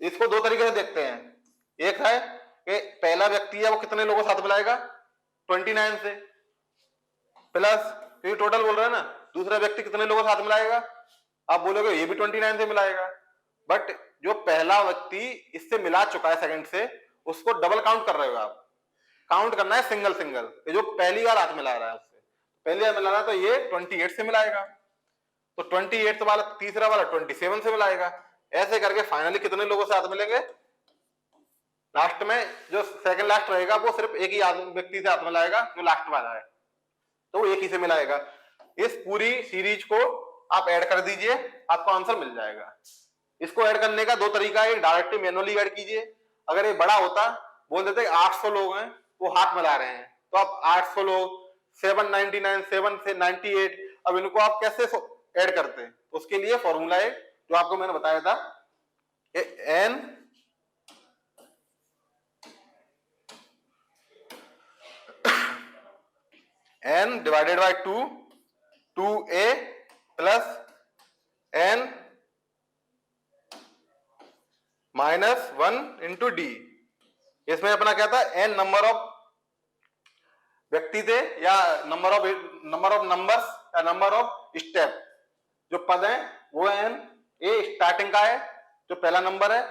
इसको दो तरीके से देखते हैं, एक है कि पहला व्यक्ति है वो कितने लोगों से हाथ मिलाएगा 29 से प्लस, क्योंकि टोटल बोल रहा है ना, दूसरा व्यक्ति कितने लोगों से हाथ मिलाएगा, आप बोलोगे ये भी 29 से मिलाएगा, बट जो पहला व्यक्ति इससे मिला चुका है सेकंड से, उसको डबल काउंट कर रहे हो आप, काउंट करना है सिंगल सिंगल, ये जो पहली बार हाथ मिला रहा है उससे, पहली बार मिला रहा है तो ये 28 से मिलाएगा, तो 28 वाला तीसरा वाला 27 से मिलाएगा। ऐसे करके फाइनली कितने लोगों से हाथ मिलेंगे? लास्ट में जो सेकंड लास्ट रहेगा वो सिर्फ एक ही व्यक्ति से हाथ मिलाएगा, जो लास्ट वाला है, तो एक ही से मिलाएगा। इस पूरी सीरीज को आप ऐड कर दीजिए, आपको आंसर मिल जाएगा। इसको ऐड करने का दो तरीका है, डायरेक्टली मैनुअली ऐड कीजिए। अगर ये बड़ा होता, बोल देते 800 लोग हैं वो हाथ मिला रहे हैं, तो आप 800 लोग 799 7 से 98, अब इनको आप कैसे ऐड करते हैं? उसके लिए फॉर्मूला है जो आपको मैंने बताया था, n divided by 2 2a plus n minus 1 into D. इसमें अपना क्या था? n नंबर ऑफ व्यक्ति थे, या नंबर ऑफ नंबर्स, या नंबर ऑफ स्टेप। जो पद है वो है n, ए स्टार्टिंग का है जो पहला नंबर है,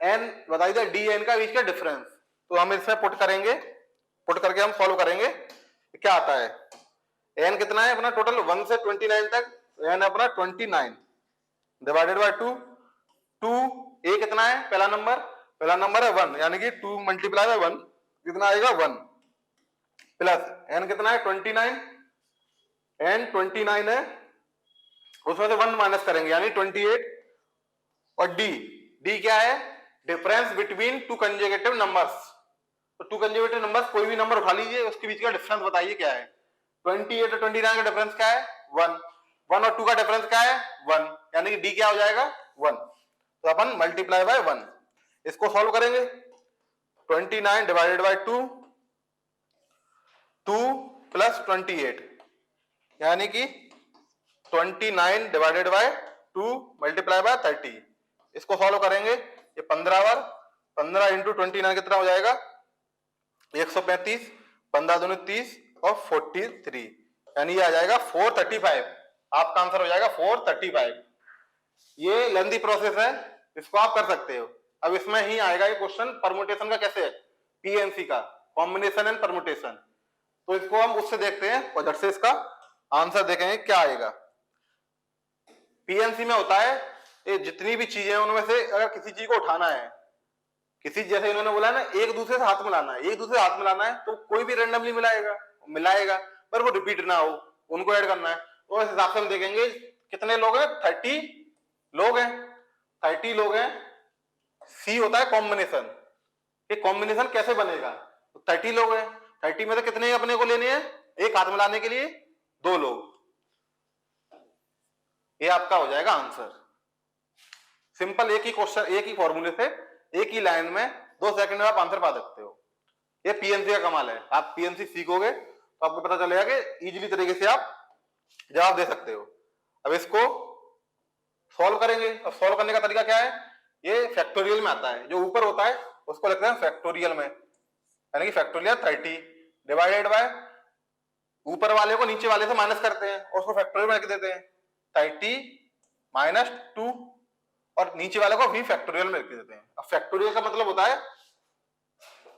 n बताइए दे डी एन का बीच का डिफरेंस। तो हम इसमें पुट करेंगे, पुट करके हम सॉल्व करेंगे, क्या आता है? n कितना है अपना टोटल 1 से 29 तक, n अपना 29 डिवाइडेड बाय 2 2 a कितना है? पहला नंबर है 1, यानी कि 2 मल्टीप्लाई बाय 1 कितना आएगा? 1 प्लस n कितना है? 29, n 29 है, उसमें से 1 माइनस करेंगे यानी 28, और d क्या है? Difference between two conjugative numbers. तो टू कंजुगेटिव नंबर्स कोई भी नंबर उठा लीजिए, उसके बीच का डिफरेंस बताइए क्या है। 28 और 29 का डिफरेंस क्या है? 1 1 और 2 का डिफरेंस क्या है? 1, यानी कि d क्या हो जाएगा? 1। तो अपन मल्टीप्लाई बाय 1 इसको सॉल्व करेंगे। 29 डिवाइडेड बाय 2 2 प्लस 28, यानी कि 29 डिवाइडेड बाय 2 मल्टीप्लाई बाय 30। इसको सॉल्व करेंगे, ये 15 बार 15 इंटू 29 कितना हो जाएगा? 135, 15 दूनी 30 और 43, यानी ये आ जाएगा 435। आपका आंसर हो जाएगा 435। ये लेंथी प्रोसेस है, इसको आप कर सकते हो। अब इसमें ही आएगा ये क्वेश्चन परमुटेशन का, कैसे है? पीएनसी का, कॉम्बिनेशन एंड परमुटेशन। तो इसको हम उससे देखते हैं और झट से इसका आंसर देखेंगे क्या आएगा। पीएनसी में होता है ये जितनी भी चीजें उनमें से अगर किसी चीज को उठाना है, किसी जैसे इन्होंने बोला ना एक दूसरे से हाथ मिलाना है, एक दूसरे से हाथ मिलाना है, तो कोई भी रैंडमली मिलाएगा पर वो रिपीट ना हो, उनको ऐड करना है। तो इस हिसाब से हम देखेंगे कितने लोग हैं? 30 लोग हैं, 30 लोग हैं। सी होता है कॉम्बिनेशन। ये कॉम्बिनेशन कैसे बनेगा? तो 30 लोग हैं, 30 में से कितने अपने को लेने हैं? एक हाथ मिलाने के लिए 2 लोग। ये आपका हो जाएगा आंसर। सिंपल, एक ही क्वेश्चन, एक ही फॉर्मूले से एक ही लाइन में 2 सेकंड में आप आंसर पा सकते हो। ये पीएनसी का कमाल है। आप पीएनसी सीखोगे तो आपको पता चलेगा कि इजीली तरीके से आप जवाब दे सकते हो। अब इसको सॉल्व करेंगे। अब सॉल्व करने का तरीका क्या है? ये फैक्टोरियल में आता है, जो ऊपर होता है उसको लिखते हैं फैक्टोरियल में, यानी कि फैक्टोरियल 30 डिवाइडेड बाय, ऊपर वाले को नीचे वाले से माइनस करते हैं और उसको फैक्टोरियल में लिख देते हैं 30 माइनस 2, और नीचे वाले को भी फैक्टोरियल में लिख देते हैं। अब फैक्टोरियल का मतलब होता है,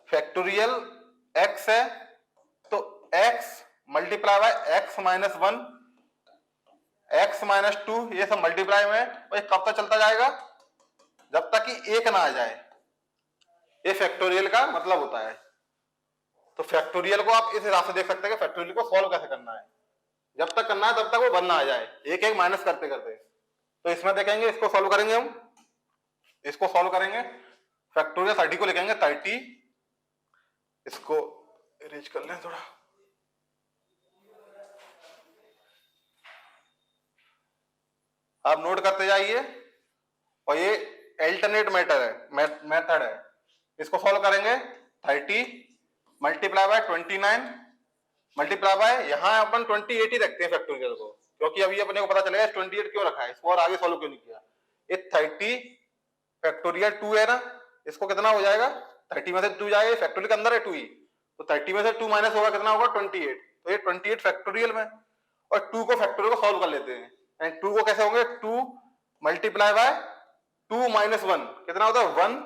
फैक्टोरियल x है तो x multiply by x minus 1, x minus 2, ये सब मल्टीप्लाई में, और ये कब तक चलता जाएगा? जब तक कि एक ना आ जाए। ये फैक्टोरियल का मतलब होता है। तो फैक्टोरियल को आप इस हिसाब से देख सकते हैं कि फैक्टोरियल को सॉल्व कैसे करना है। जब तक करना है तब तक वो बन ना आ जाए, एक एक माइनस करते करते। तो इसमें देखेंगे, इसको सॉल्व करेंगे हम, इसको सॉल्व करेंगे। फैक्टोरियल 30 को लिखेंगे 30, इसको इरेज कर लें थोड़ा, आप नोट करते जाइए। और ये अल्टरनेट मेथड है। इसको सॉल्व करेंगे 30 मल्टीप्लाई बाय 29 मल्टीप्लाई बाय, यहां अपन 28 ही रखते हैं फैक्टोरियल को, क्योंकि अभी अपने को पता चलेगा 28 क्यों रखा है, इसको और आगे सॉल्व क्यों नहीं किया। ये 30 फैक्टोरियल 2 है ना, इसको कितना हो जाएगा? 30 में से 2 जाएगा, फैक्टोरियल के अंदर है 2 ही, तो 30 में से 2 माइनस होगा, कितना होगा? 28। तो ये 28 फैक्टोरियल में, और 2 को फैक्टोरियल को सॉल्व कर लेते हैं। एंड 2 को कैसे होंगे? 2 मल्टीप्लाई बाय 2 माइनस 1 कितना होता है? 1,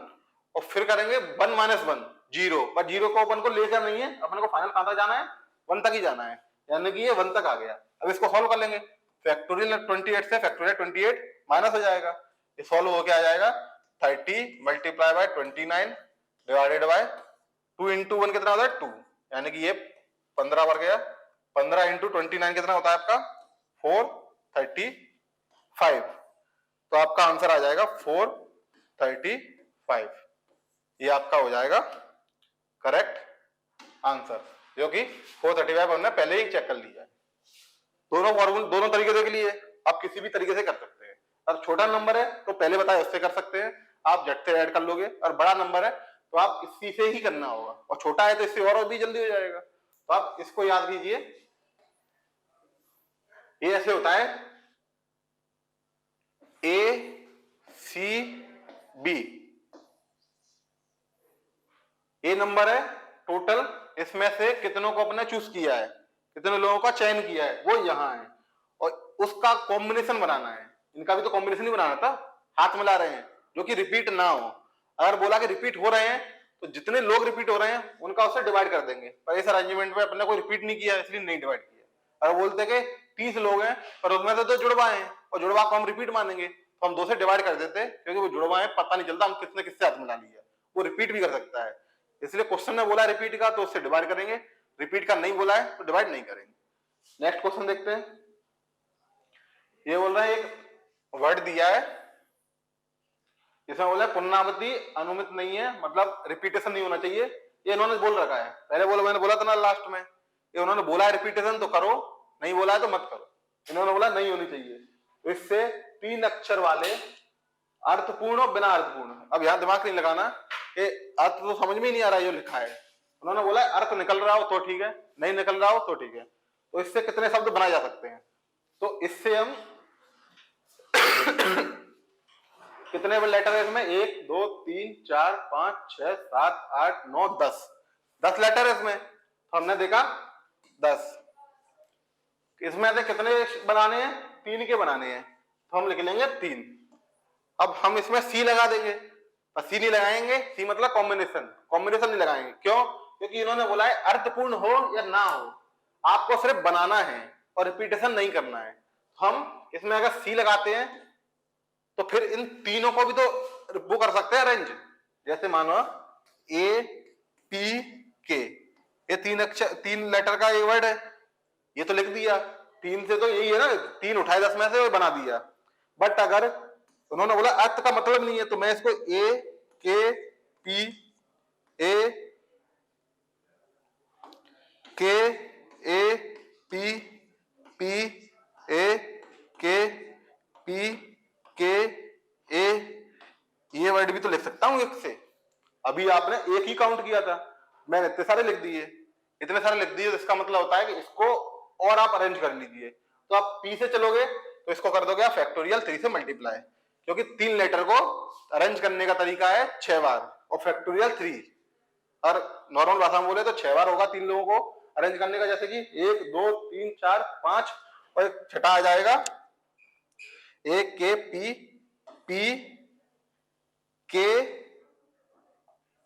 और फिर करेंगे 1 माइनस 1 0, पर 0 को अपन को लेकर नहीं है, अपन को फाइनल कहां तक जाना है? 1 तक ही जाना है, यानी कि ये 1 तक आ गया। अब इसको सॉल्व कर लेंगे। फैक्टोरियल 28 से फैक्टोरियल 28 माइनस हो जाएगा, ये सॉल्व होके आ जाएगा 30 multiply by 29 divided by 2 into 1 कितना होता है 2, यानी कि ये 15 बढ़ गया, 15 इंटू 29 कितना होता है आपका 435, तो आपका आंसर आ जाएगा 435, ये आपका हो जाएगा करेक्ट आंसर, जो कि 435 हमने पहले ही चेक कर लिया है। दोनों फॉर्मूले दोनों तरीके से के लिए आप किसी भी तरीके से कर सकते हैं। अगर छोटा नंबर है तो पहले बताया उससे कर सकते हैं, आप झट से ऐड कर लोगे, और बड़ा नंबर है तो आप इसी से ही करना होगा, और छोटा है तो इससे और भी जल्दी हो जाएगा। तो आप इसको याद कीजिए, ये ऐसे होता है ए सी बी, ए नंबर है टोटल, इसमें से कितनों को अपने चूज किया है, कितने लोगों का चयन किया है वो यहाँ है, और उसका कॉम्बिनेशन बनाना है। इनका भी तो कॉम्बिनेशन ही बनाना था, हाथ मिला रहे हैं जो कि रिपीट ना हो। अगर बोला कि रिपीट हो रहे हैं तो जितने लोग रिपीट हो रहे हैं उनका उससे डिवाइड कर देंगे, पर इस अरेंजमेंट में अपने को रिपीट नहीं किया इसलिए नहीं डिवाइड किया। अगर बोलते कि 30 लोग हैं पर उसमें से 2 जुड़वा हैं और जुड़वा को हम रिपीट मानेंगे तो हम 2 से डिवाइड कर देते, क्योंकि वो जुड़वा है पता नहीं चलता हम किसने किससे हाथ मिला लिया, वो रिपीट भी कर सकता है। इसलिए क्वेश्चन में बोला है रिपीट का तो उससे डिवाइड करेंगे, रिपीट का नहीं बोला है तो डिवाइड नहीं करेंगे। नेक्स्ट क्वेश्चन देखते हैं। ये बोल रहा है एक वर्ड दिया है, इसमें बोला है पुनरावृत्ति अनुमित नहीं है, मतलब रिपीटेशन नहीं होना चाहिए, ये इन्होंने बोल रखा है। पहले मैंने बोला था ना लास्ट में, ये उन्होंने बोला है रिपीटेशन तो करो, नहीं बोला है तो मत करो। इन्होंने बोला नहीं होनी चाहिए, तो इससे 3 अक्षर वाले अर्थपूर्ण और बिना अर्थपूर्ण, अब यहां दिमाग नहीं लगाना कि अर्थ तो समझ में ही नहीं आ रहा जो लिखा है। उन्होंने बोला अर्थ निकल रहा हो तो ठीक है, नहीं निकल रहा हो तो ठीक है। तो इससे कितने शब्द बनाए जा सकते हैं, तो इससे हम कितने लेटर है इसमें, 1 2 3 4 5 6 7 8 9 10 लेटर है इसमें, तो हमने देखा 10। इसमें से कितने बनाने हैं, 3 के बनाने हैं, तो हम लिख लेंगे 3। अब हम इसमें सी लगा देंगे, पर सी नहीं लगाएंगे, सी मतलब कॉम्बिनेशन, कॉम्बिनेशन नहीं लगाएंगे। क्यों? क्योंकि इन्होंने बोला है अर्थपूर्ण हो या ना हो, आपको सिर्फ बनाना है और रिपीटेशन नहीं करना है। हम इसमें अगर सी लगाते हैं तो फिर इन तीनों को भी तो वो कर सकते हैं अरेंज, जैसे मानो ए पी के, ये 3 अक्षर 3 लेटर का एक वर्ड है, ये तो लिख दिया, 3 से तो यही है ना, 3 उठाए 10 में से और बना दिया। बट अगर उन्होंने बोला अर्थ का मतलब नहीं है, तो मैं इसको ए के पी ए के ए पी पी ए के पी के ए, ये वर्ड भी तो लिख सकता हूं एक से। अभी आपने एक ही काउंट किया था, मैंने इतने सारे लिख दिए, इतने सारे लिख दिए, तो इसका मतलब होता है कि इसको और आप अरेंज कर लीजिए। तो आप पी से चलोगे तो इसको कर दोगे आप फैक्टोरियल 3 से मल्टीप्लाई, क्योंकि 3 लेटर को अरेंज करने का तरीका है 6 बार, और फैक्टोरियल 3 और नॉर्मल भाषा में बोले तो 6 बार होगा 3 लोगों को अरेंज करने का, जैसे कि 1 2 3 4 5 और एक छठा आ जाएगा ए के पी पी के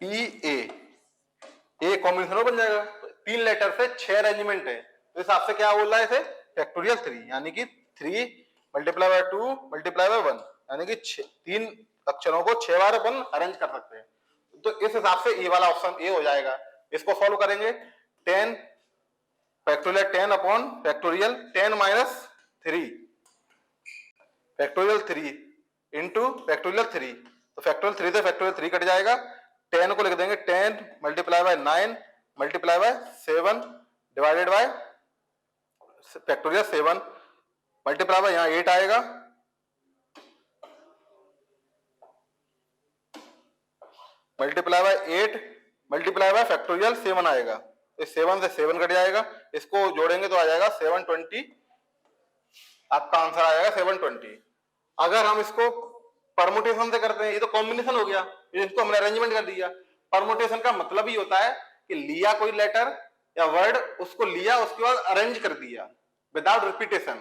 पी ए कॉम्बिनेशन बन जाएगा। 3 लेटर से 6 अरेंजमेंट है, तो इस हिसाब से क्या बोल रहा है इसे फैक्टोरियल 3, यानी कि 3 मल्टीप्लाई बाय 2 मल्टीप्लाई बाय 1, यानी कि 3 अक्षरों को 6 बार अपन अरेंज कर सकते हैं। तो इस हिसाब से ये वाला ऑप्शन ए हो जाएगा। इसको सॉल्व करेंगे 10 factorial 10 upon factorial 10 minus 3 factorial 3 into factorial 3, तो फैक्टोरियल 3 से फैक्टोरियल 3 कट जाएगा। 10 को लिख देंगे 10 multiply by 9 multiply by 7 divided by factorial 7 multiply by यहाँ 8 आएगा, multiply by 8 multiply by factorial 7 आएगा, तो 7 से 7 कट जाएगा, इसको जोड़ेंगे तो आ जाएगा 720, आपका आंसर आ जाएगा 720। अगर हम इसको परमुटेशन से करते हैं, ये तो कॉम्बिनेशन हो गया, इसको हमने अरेंजमेंट कर दिया। परमुटेशन का मतलब ही होता है कि लिया कोई लेटर या वर्ड, उसको लिया उसके बाद अरेंज कर दिया विदाउट रिपीटेशन।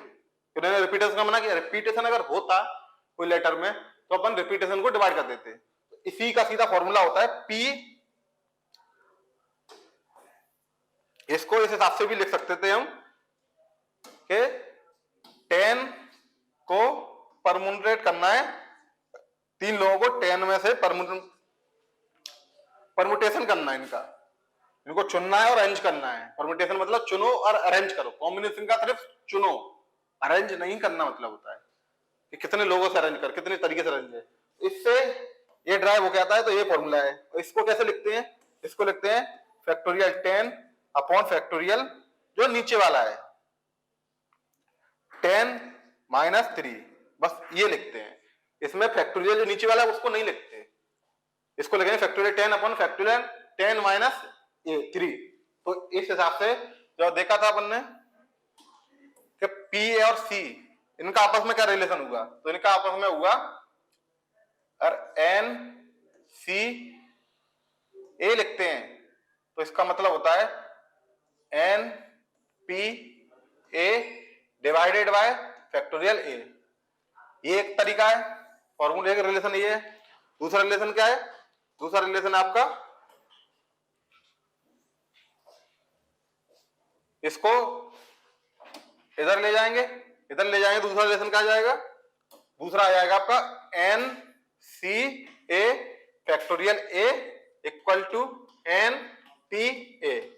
उन्होंने रिपीटेशन का मना किया, रिपीटेशन अगर होता कोई लेटर में तो अपन रिपीटेशन को डिवाइड कर देते। इसी का सीधा फॉर्मूला होता है पी, इसको इस हिसाब से भी लिख सकते थे हम कि 10 चुनना है और अरेंज करना है। परम्यूटेशन मतलब चुनो और अरेंज करो, कॉम्बिनेशन का सिर्फ चुनो, अरेंज नहीं करना मतलब होता है कि कितने लोगों से अरेंज कर, कितने तरीके से अरेंज है। इससे ये ड्राइव हो जाता है, तो ये फॉर्मूला है। और इसको कैसे लिखते हैं, इसको लिखते हैं फैक्टोरियल 10 अपॉन फैक्टोरियल जो नीचे वाला है 10 माइनस 3, बस ये लिखते हैं। इसमें फैक्टोरियल जो नीचे वाला है उसको नहीं लिखते, इसको लिखेंगे फैक्टोरियल 10 अपॉन फैक्टोरियल 10 माइनस 3। तो इस हिसाब से जो देखा था अपन ने कि पी और सी इनका आपस में क्या रिलेशन हुआ, तो इनका आपस में हुआ और एन सी ए लिखते हैं तो इसका मतलब होता है N P A divided by factorial A. ये एक तरीका है, फॉर्मूले का रिलेशन ये है। दूसरा रिलेशन क्या है, दूसरा रिलेशन आपका इसको इधर ले जाएंगे, इधर ले जाएंगे, दूसरा रिलेशन क्या आ जाएगा, दूसरा आ जाएगा आपका N C A factorial A equal to N P A.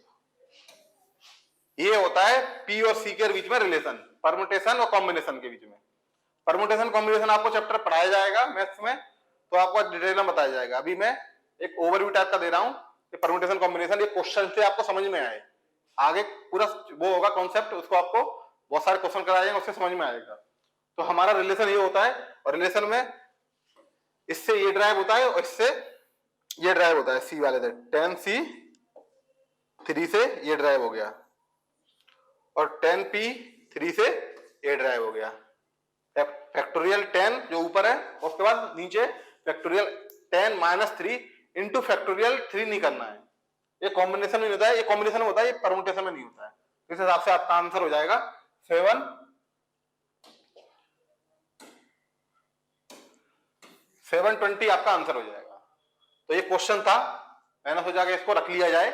ये होता है पी और सी के बीच में रिलेशन, परम्यूटेशन और कॉम्बिनेशन के बीच में। परम्यूटेशन कॉम्बिनेशन आपको चैप्टर पढ़ाया जाएगा मैथ्स में, तो आपको डिटेल में बताया जाएगा। अभी मैं एक ओवरव्यू टाइप का दे रहा हूं कि परम्यूटेशन कॉम्बिनेशन ये क्वेश्चन से आपको समझ में आए, आगे पूरा वो होगा कॉन्सेप्ट, उसको आपको बहुत सारे क्वेश्चन कराए जाएंगे, उससे समझ में आएगा। तो हमारा रिलेशन ये होता है, और रिलेशन में इससे ये ड्राइव होता है और इससे ये ड्राइव होता है, सी वाले से 10C 3 से ये ड्राइव हो गया और 10P 3 से ये ड्राइव हो गया। फैक्टोरियल 10 जो ऊपर है, उसके बाद नीचे फैक्टोरियल 10 माइनस 3 इंटू फैक्टोरियल 3 नहीं करना है। ये कॉम्बिनेशन में होता है, ये कॉम्बिनेशन में होता है, ये परम्यूटेशन में नहीं होता है। इस हिसाब से आपका आंसर हो जाएगा 720 आपका आंसर हो जाएगा। तो ये क्वेश्चन था, मैंने सोचा कि इसको रख लिया जाए,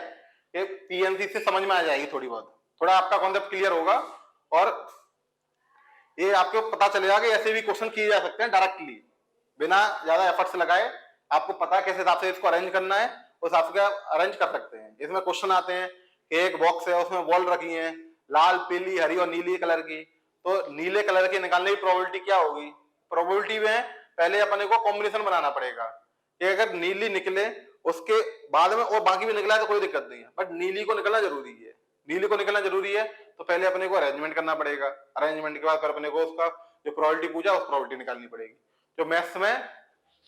ये पीएनसी से समझ में आ जाएगी थोड़ी बहुत, थोड़ा आपका कॉन्सेप्ट क्लियर होगा और ये आपको पता चलेगा कि ऐसे भी क्वेश्चन किए जा सकते हैं डायरेक्टली बिना ज्यादा एफर्ट्स लगाए। आपको पता है किस हिसाब से इसको अरेंज करना है, उस हिसाब से अरेंज कर सकते हैं। इसमें क्वेश्चन आते हैं कि एक बॉक्स है, उसमें बॉल रखी है लाल, पीली, हरी और नीली कलर की, तो नीले कलर की निकालने की प्रोबेबिलिटी क्या होगी। प्रोबेबिलिटी में पहले अपने को कॉम्बिनेशन बनाना पड़ेगा कि अगर नीली निकले उसके बाद में और बाकी भी निकला है तो कोई दिक्कत नहीं है, बट नीली को निकलना जरूरी है। नीली को निकलना जरूरी है तो पहले अपने को अरेंजमेंट करना पड़ेगा, अरेंजमेंट के बाद फिर अपने को उसका जो प्रोबेबिलिटी पूछा उस प्रोबेबिलिटी निकालनी पड़ेगी। जो मैथ्स में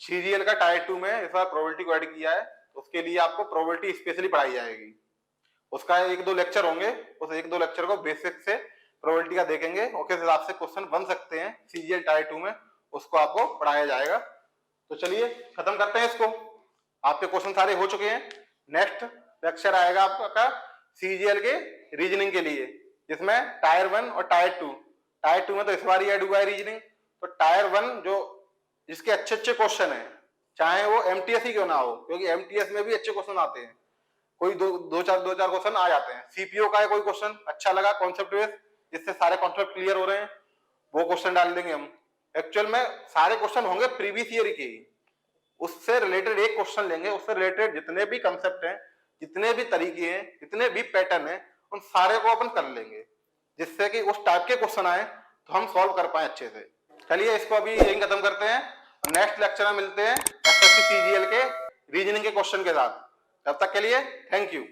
सीजीएल का टायर 2 में इस बार प्रोबेबिलिटी को ऐड किया है, तो उसके लिए आपको प्रोबेबिलिटी स्पेशली पढ़ाई जाएगी। उसका 1-2 लेक्चर होंगे, उस 1-2 लेक्चर को बेसिक से प्रोबेबिलिटी का देखेंगे और किस हिसाब से क्वेश्चन बन सकते हैं सीजीएल टायर 2 में, उसको आपको पढ़ाया जाएगा। तो चलिए खत्म करते हैं इसको, आपके क्वेश्चन सारे हो चुके हैं। नेक्स्ट लेक्चर आएगा आपका सीजीएल के रीजनिंग के लिए, जिसमें टायर 1 और टायर 2। टायर 2 में तो इस बार ही ऐड हुआ है रीजनिंग, तो टायर 1 जो जिसके अच्छे अच्छे क्वेश्चन है, चाहे वो एमटीएस ही क्यों ना हो, क्योंकि एमटीएस में भी अच्छे क्वेश्चन आते हैं, कोई दो चार क्वेश्चन आ जाते हैं। सीपीओ का है कोई क्वेश्चन अच्छा लगा कॉन्सेप्ट बेस्ड, जिससे सारे कॉन्सेप्ट क्लियर हो रहे हैं, वो क्वेश्चन डाल देंगे हम। एक्चुअल में सारे क्वेश्चन होंगे प्रीवियस ईयर के, उससे रिलेटेड एक क्वेश्चन लेंगे, उससे रिलेटेड जितने भी कंसेप्ट हैं, जितने भी तरीके हैं, जितने भी पैटर्न हैं, उन सारे को अपन कर लेंगे, जिससे कि उस टाइप के क्वेश्चन आए तो हम सॉल्व कर पाए अच्छे से। चलिए इसको अभी यही खत्म करते हैं, नेक्स्ट लेक्चर में मिलते हैं एसएससी सीजीएल के रीजनिंग के क्वेश्चन के साथ। तब तक के लिए थैंक यू।